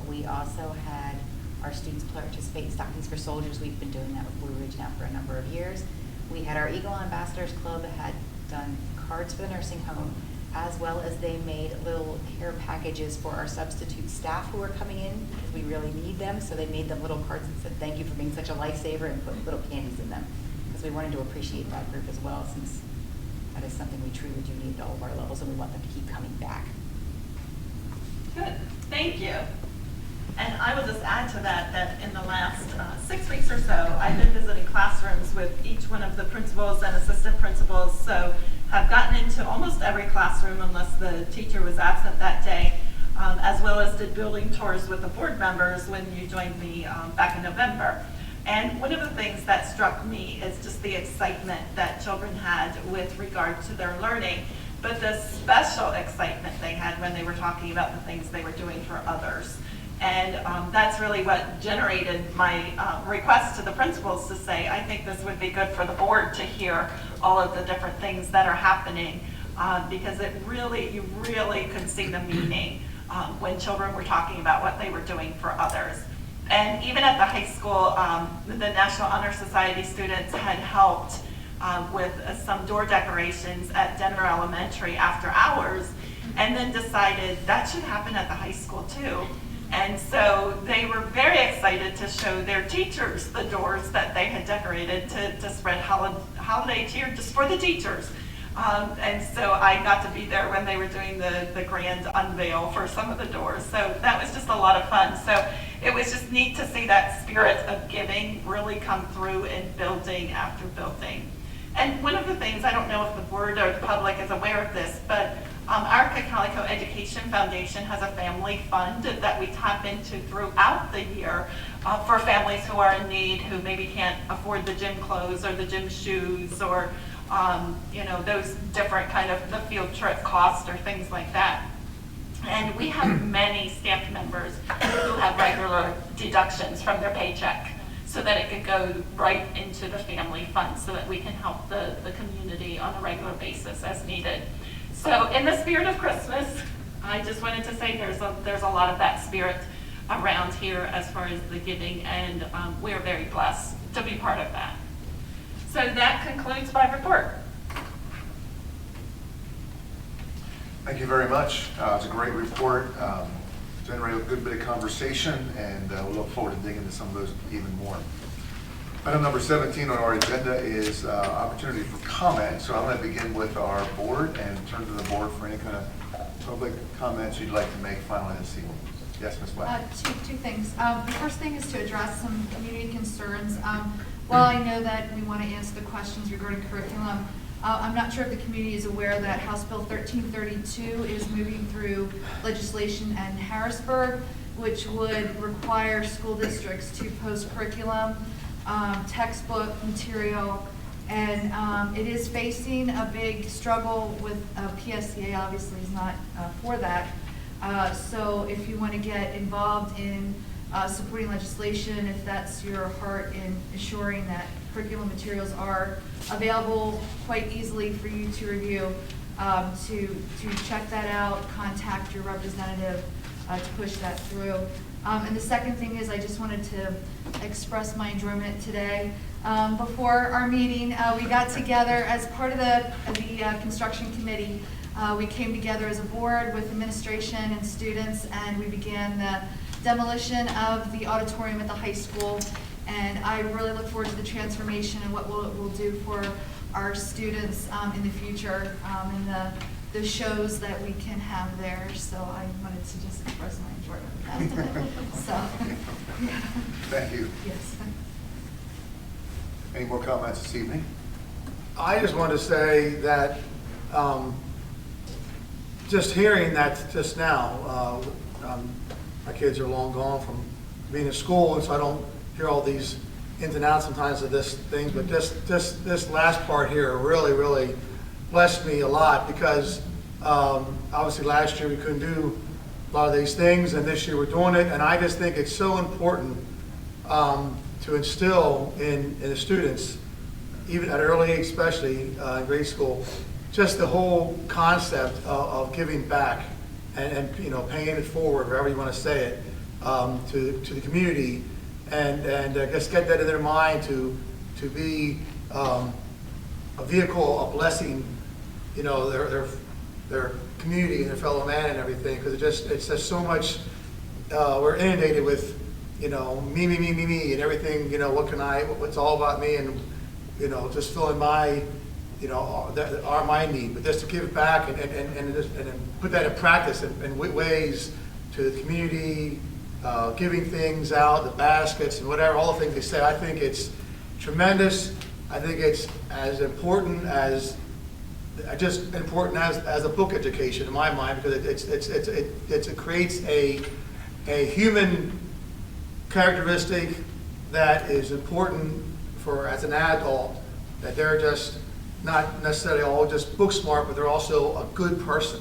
We also had our students participate in Stockings for Soldiers. We've been doing that with Blue Ridge now for a number of years. We had our Eagle Ambassadors Club that had done cards for the nursing home, as well as they made little care packages for our substitute staff who are coming in because we really need them. So they made them little cards and said thank you for being such a lifesaver and put little candies in them because we wanted to appreciate that group as well, since that is something we truly do need at all of our levels and we want them to keep coming back. Good, thank you. And I will just add to that, that in the last 6 weeks or so, I've been visiting classrooms with each one of the principals and assistant principals, so have gotten into almost every classroom unless the teacher was absent that day, as well as did building tours with the board members when you joined me back in November. And one of the things that struck me is just the excitement that children had with regard to their learning, but the special excitement they had when they were talking about the things they were doing for others. And that's really what generated my request to the principals to say, I think this would be good for the board to hear all of the different things that are happening, because you really could see the meaning when children were talking about what they were doing for others. And even at the high school, the National Honor Society students had helped with some door decorations at Denver Elementary after hours, and then decided that should happen at the high school too. And so they were very excited to show their teachers the doors that they had decorated to spread holiday cheer just for the teachers. And so I got to be there when they were doing the grand unveil for some of the doors. So that was just a lot of fun. So it was just neat to see that spirit of giving really come through in building after building. And one of the things, I don't know if the board or the public is aware of this, but our Cocalico Education Foundation has a family fund that we tap into throughout the year for families who are in need, who maybe can't afford the gym clothes or the gym shoes or those different kind of the field trip costs or things like that. And we have many staff members who have regular deductions from their paycheck so that it can go right into the family fund so that we can help the community on a regular basis as needed. So in the spirit of Christmas, I just wanted to say there's a lot of that spirit around here as far as the giving, and we're very blessed to be part of that. So that concludes my report. Thank you very much. It's a great report. Generated a good bit of conversation, and we look forward to digging into some of those even more. Item number 17 on our agenda is opportunity for comment. So I'm going to begin with our board and turn to the board for any kind of public comments you'd like to make finally this evening. Yes, Ms. Black. Two things. The first thing is to address some community concerns. While I know that we want to answer the questions regarding curriculum, I'm not sure if the community is aware that House Bill 1332 is moving through legislation in Harrisburg, which would require school districts to post curriculum, textbook material, and it is facing a big struggle with PSCA. Obviously is not for that. So if you want to get involved in supporting legislation, if that's your heart in ensuring that curriculum materials are available quite easily for you to review, to check that out, contact your representative to push that through. And the second thing is I just wanted to express my enjoyment today. Before our meeting, we got together as part of the construction committee. We came together as a board with administration and students, and we began the demolition of the auditorium at the high school. And I really look forward to the transformation and what we'll do for our students in the future, and the shows that we can have there. So I wanted to just express my enjoyment of that. So, yeah. Thank you. Yes. Any more comments this evening? I just want to say that just hearing that just now, my kids are long gone from being in school, and so I don't hear all these ins and outs sometimes of this thing, but this last part here really blessed me a lot, because obviously last year we couldn't do a lot of these things, and this year we're doing it, and I just think it's so important to instill in the students, even at an early age, especially in grade school, just the whole concept of giving back and paying it forward, however you want to say it, to the community, and just get that in their mind to be a vehicle, a blessing, their community and their fellow man and everything, because it's just so much. We're inundated with me, and everything. What's all about me, and just filling my my need, but just to give back and put that in practice in ways to the community, giving things out, the baskets and whatever, all the things they say. I think it's tremendous. I think it's as important as a book education in my mind, because it creates a human characteristic that is important for as an adult, that they're just not necessarily all just book smart, but they're also a good person,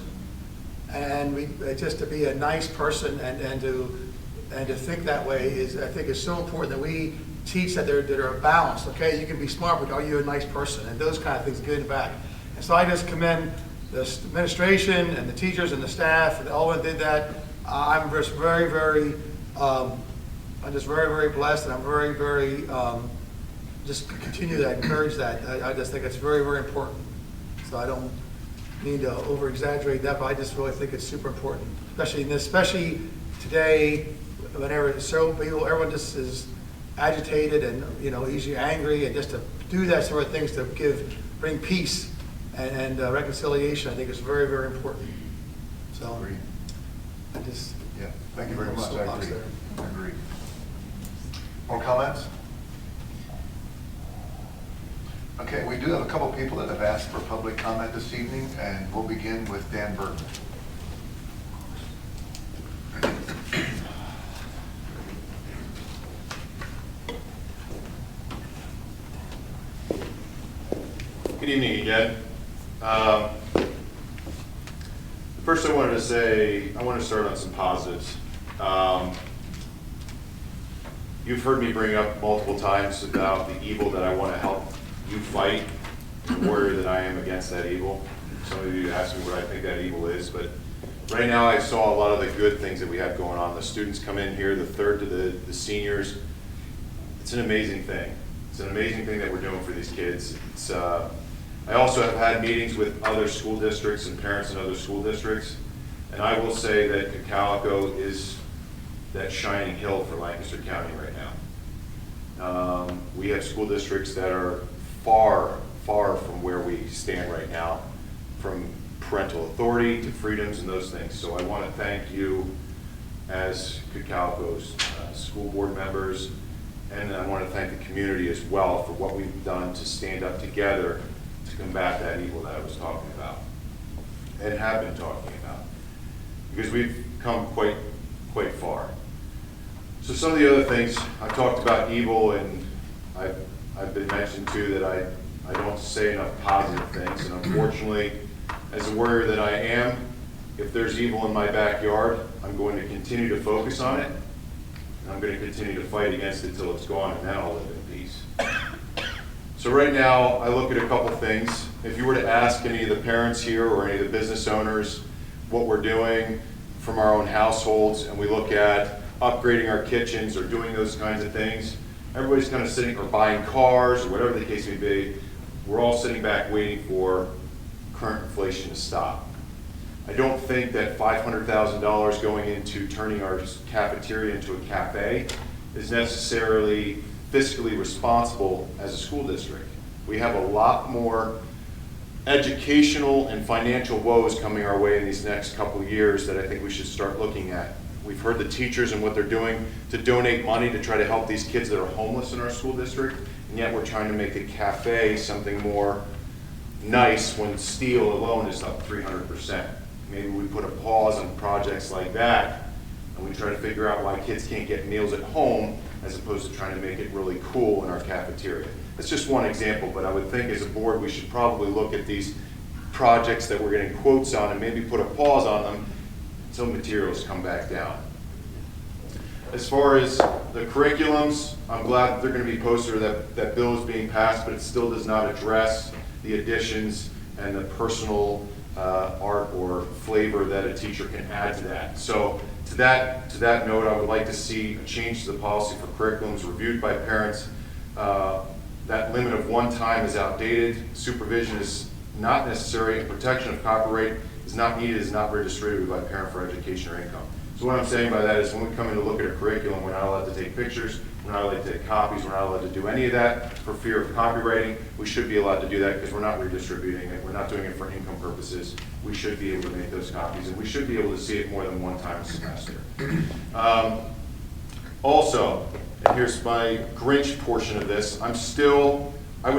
and just to be a nice person and to think that way I think is so important, that we teach that they're balanced. Okay, you can be smart, but are you a nice person? And those kind of things, giving back. And so I just commend the administration and the teachers and the staff and all that did that. I'm just very blessed, and I'm very just continue to encourage that. I just think it's very important. So I don't mean to over exaggerate that, but I just really think it's super important, especially today, whenever it's so people, everyone just is agitated and easily angry, and just to do that sort of things to bring peace and reconciliation, I think is very important. So thank you very much. I agree. More comments? Okay, we do have a couple people that have asked for public comment this evening, and we'll begin with Dan Burton. Good evening again. First, I want to start on some positives. You've heard me bring up multiple times about the evil that I want to help you fight, the warrior that I am against that evil. Some of you asked me what I think that evil is, but right now I saw a lot of the good things that we have going on. The students come in here, the third to the seniors. It's an amazing thing. It's an amazing thing that we're doing for these kids. I also have had meetings with other school districts and parents in other school districts, and I will say that Cocalico is that shining hill for Lancaster County right now. We have school districts that are far from where we stand right now, from parental authority to freedoms and those things. So I want to thank you as Cocalico's school board members, and I want to thank the community as well for what we've done to stand up together to combat that evil that I was talking about and have been talking about, because we've come quite far. So some of the other things, I've talked about evil, and I've been mentioned too that I don't say enough positive things, and unfortunately, as a warrior that I am, if there's evil in my backyard, I'm going to continue to focus on it, and I'm going to continue to fight against it till it's gone, and then I'll live in peace. So right now, I look at a couple things. If you were to ask any of the parents here or any of the business owners what we're doing from our own households, and we look at upgrading our kitchens or doing those kinds of things, everybody's kind of sitting, or buying cars, or whatever the case may be, we're all sitting back waiting for current inflation to stop. I don't think that $500,000 going into turning our cafeteria into a cafe is necessarily fiscally responsible as a school district. We have a lot more educational and financial woes coming our way in these next couple of years that I think we should start looking at. We've heard the teachers and what they're doing to donate money to try to help these kids that are homeless in our school district, and yet we're trying to make the cafe something more nice when steel alone is up 300%. Maybe we put a pause on projects like that, and we try to figure out why kids can't get meals at home as opposed to trying to make it really cool in our cafeteria. That's just one example, but I would think as a board we should probably look at these projects that we're getting quotes on and maybe put a pause on them until materials come back down. As far as the curriculums, I'm glad that they're going to be posted, or that bill is being passed, but it still does not address the additions and the personal art or flavor that a teacher can add to that. So to that note, I would like to see a change to the policy for curriculums reviewed by parents. That limit of one time is outdated. Supervision is not necessary, and protection of copyright is not needed, is not redistributed by parent for education or income. So what I'm saying by that is when we come in to look at a curriculum, we're not allowed to take pictures, we're not allowed to take copies, we're not allowed to do any of that for fear of copywriting. We should be allowed to do that because we're not redistributing it, we're not doing it for income purposes. We should be able to make those copies, and we should be able to see it more than one time a semester. Also, and here's my Grinch portion of this, I would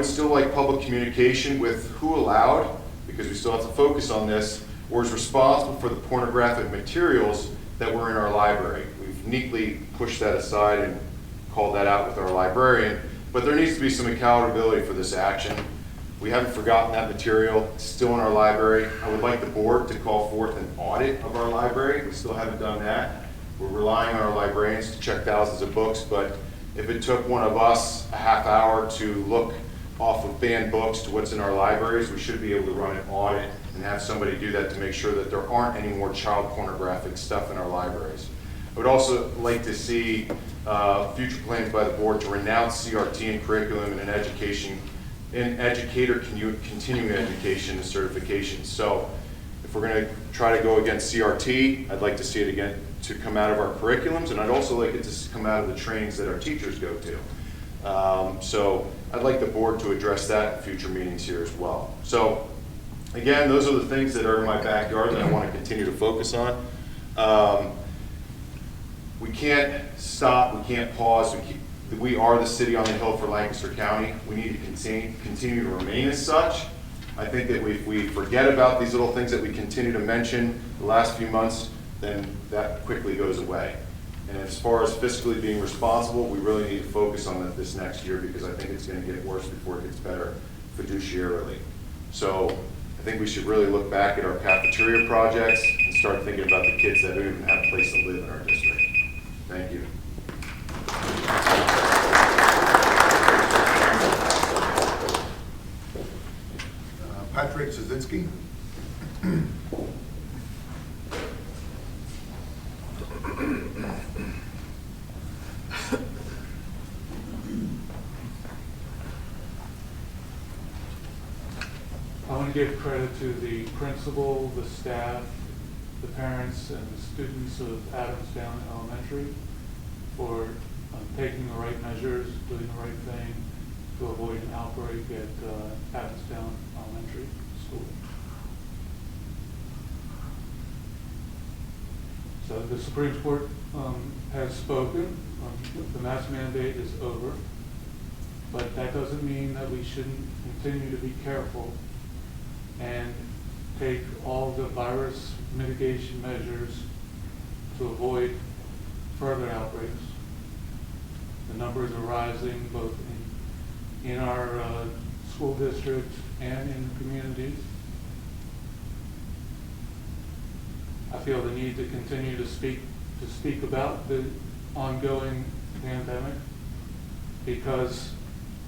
still like public communication with who allowed, because we still have to focus on this, or is responsible for the pornographic materials that were in our library. We've neatly pushed that aside and called that out with our librarian, but there needs to be some accountability for this action. We haven't forgotten that material. It's still in our library. I would like the board to call forth an audit of our library. We still haven't done that. We're relying on our librarians to check thousands of books, but if it took one of us a half hour to look off of banned books to what's in our libraries, we should be able to run an audit and have somebody do that to make sure that there aren't any more child pornographic stuff in our libraries. I would also like to see future plans by the board to renounce CRT in curriculum and educator continuing education and certification. So if we're going to try to go against CRT, I'd like to see it again to come out of our curriculums, and I'd also like it to come out of the trainings that our teachers go to. So I'd like the board to address that in future meetings here as well. So again, those are the things that are in my backyard that I want to continue to focus on. We can't stop, we can't pause. We are the city on the hill for Lancaster County. We need to continue to remain as such. I think that if we forget about these little things that we continue to mention the last few months, then that quickly goes away. And as far as fiscally being responsible, we really need to focus on that this next year, because I think it's going to get worse before it gets better fiduciarily. So I think we should really look back at our cafeteria projects and start thinking about the kids that don't even have a place to live in our district. Thank you. Patrick Zazinski. I want to give credit to the principal, the staff, the parents, and the students of Adamstown Elementary for taking the right measures, doing the right thing to avoid an outbreak at Adamstown Elementary School. So the Supreme Court has spoken. The mask mandate is over, but that doesn't mean that we shouldn't continue to be careful and take all the virus mitigation measures to avoid further outbreaks. The numbers are rising both in our school districts and in communities. I feel the need to continue to speak about the ongoing pandemic because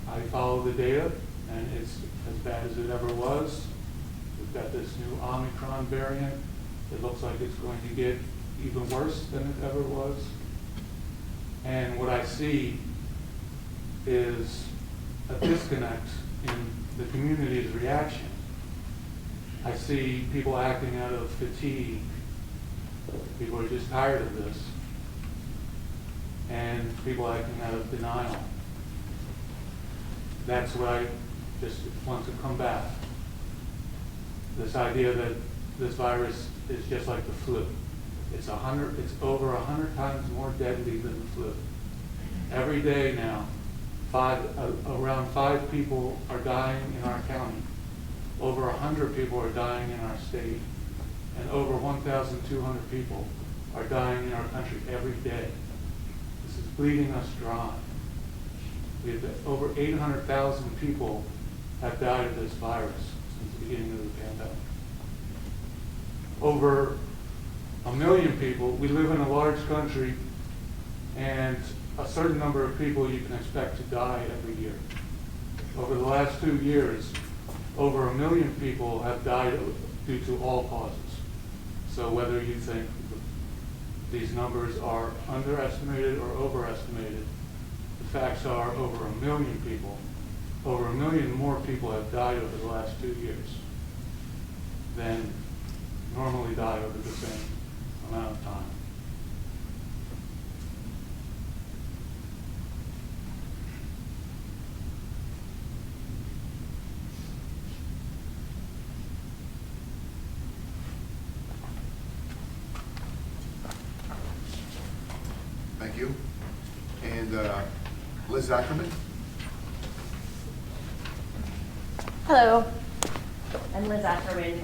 I follow the data and it's as bad as it ever was. We've got this new Omicron variant. It looks like it's going to get even worse than it ever was. And what I see is a disconnect in the community's reaction. I see people acting out of fatigue. People are just tired of this. And people acting out of denial. That's what I just want to combat. This idea that this virus is just like the flu. It's over 100 times more deadly than the flu. Every day now, around 5 people are dying in our county. Over 100 people are dying in our state. And over 1,200 people are dying in our country every day. This is bleeding us dry. We have over 800,000 people have died of this virus since the beginning of the pandemic. Over 1 million people, we live in a large country, and a certain number of people you can expect to die every year. Over the last 2 years, over 1 million people have died due to all causes. So whether you think these numbers are underestimated or overestimated, the facts are over 1 million people, over 1 million more people have died over the last 2 years than normally die over the same amount of time. Thank you. And Liz Ackerman. Hello, I'm Liz Ackerman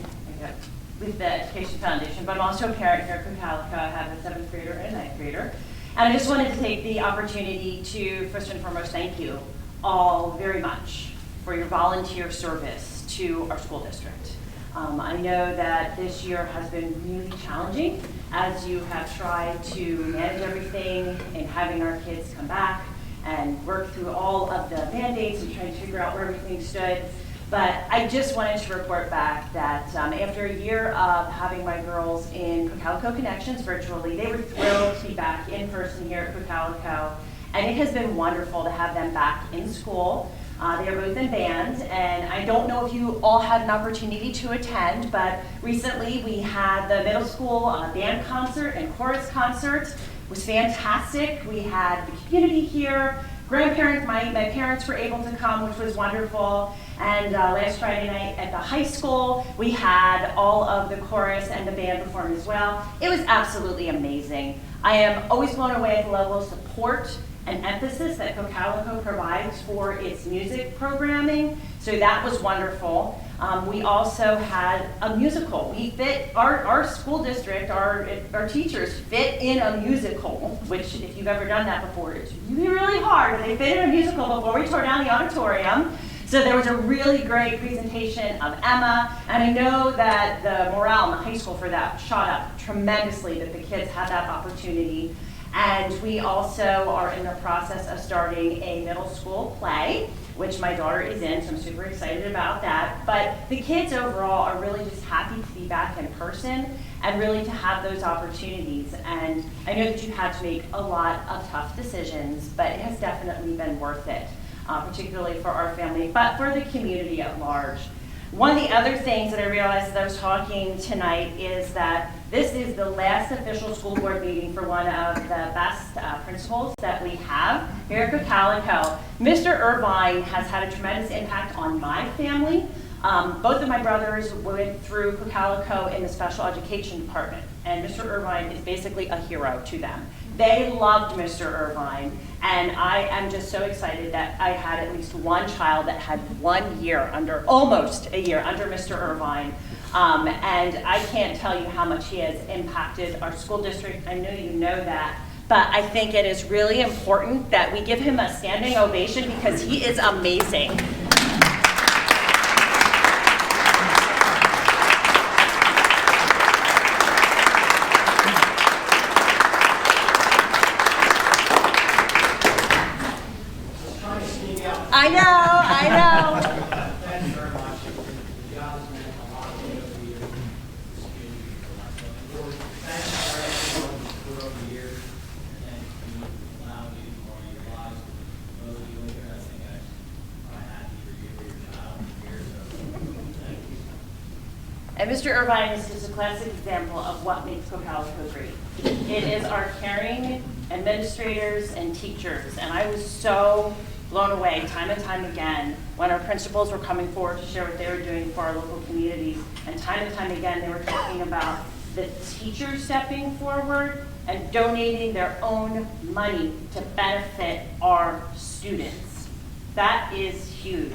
with the Education Foundation, but I'm also a parent here at Cocalico. I have a 7th grader and a 9th grader. And I just wanted to take the opportunity to, first and foremost, thank you all very much for your volunteer service to our school district. I know that this year has been really challenging as you have tried to manage everything and having our kids come back and work through all of the mandates and trying to figure out where everything stood. But I just wanted to report back that after a year of having my girls in Cocalico Connections virtually, they were thrilled to be back in person here at Cocalico. And it has been wonderful to have them back in school. They are both in band, and I don't know if you all had an opportunity to attend, but recently we had the middle school band concert and chorus concert. It was fantastic. We had the community here. Grandparents, my parents were able to come, which was wonderful. And last Friday night at the high school, we had all of the chorus and the band perform as well. It was absolutely amazing. I am always blown away at the level of support and emphasis that Cocalico provides for its music programming. So that was wonderful. We also had a musical. We fit, our school district, our teachers fit in a musical, which if you've ever done that before, it's really, really hard. They fit in a musical before we tore down the auditorium. So there was a really great presentation of Emma, and I know that the morale in the high school for that shot up tremendously, that the kids had that opportunity. And we also are in the process of starting a middle school play, which my daughter is in, so I'm super excited about that. But the kids overall are really just happy to be back in person and really to have those opportunities. And I know that you've had to make a lot of tough decisions, but it has definitely been worth it, particularly for our family, but for the community at large. One of the other things that I realized as I was talking tonight is that this is the last official school board meeting for one of the best principals that we have here at Cocalico. Mr. Irvine has had a tremendous impact on my family. Both of my brothers went through Cocalico in the special education department, and Mr. Irvine is basically a hero to them. They loved Mr. Irvine, and I am just so excited that I had at least one child that had 1 year almost a year under Mr. Irvine. And I can't tell you how much he has impacted our school district. I know you know that. But I think it is really important that we give him a standing ovation because he is amazing. I know. Thank you very much. The job has meant a lot to me over the years. This community for us. Thank you for everyone for over the years. And thank you for allowing me to be part of your lives. Those of you in here, I think I'm happy for you, for your child, for your years. So thank you. And Mr. Irvine is just a classic example of what makes Cocalico great. It is our caring administrators and teachers, and I was so blown away time and time again when our principals were coming forward to share what they were doing for our local communities, and time again they were talking about the teachers stepping forward and donating their own money to benefit our students. That is huge.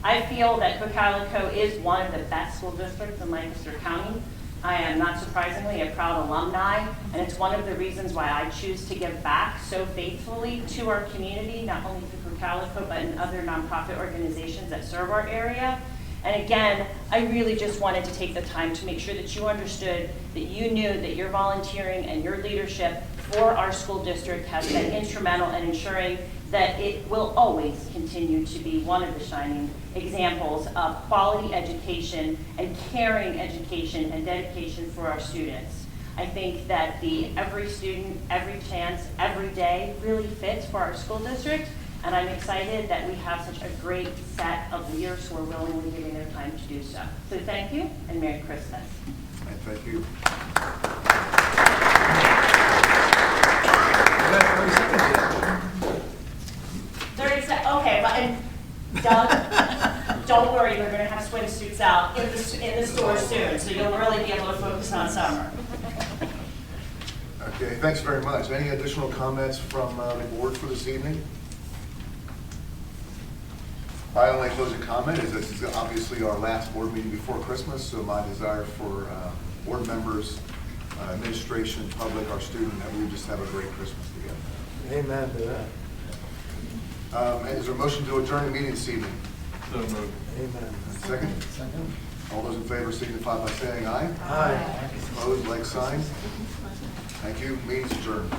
I feel that Cocalico is one of the best school districts in Lancaster County. I am, not surprisingly, a proud alumni, and it's one of the reasons why I choose to give back so faithfully to our community, not only through Cocalico, but in other nonprofit organizations that serve our area. And again, I really just wanted to take the time to make sure that you understood, that you knew that your volunteering and your leadership for our school district has been instrumental in ensuring that it will always continue to be one of the shining examples of quality education and caring education and dedication for our students. I think that the every student, every chance, every day really fits for our school district, and I'm excited that we have such a great set of leaders who are willingly giving their time to do so. So thank you, and Merry Christmas. And thank you. Okay, but and Doug, don't worry, we're going to have swimsuits out in the store soon, so you'll really be able to focus on summer. Okay, thanks very much. Any additional comments from the board for this evening? My only closing comment is this is obviously our last board meeting before Christmas, so my desire for board members, administration, public, our student, that we just have a great Christmas together. Amen to that. Is there a motion to adjourn the meeting this evening? So moved. Amen. Second? Second. All those in favor signify by saying aye. Aye. Opposed, like sign. Thank you. Meeting's adjourned.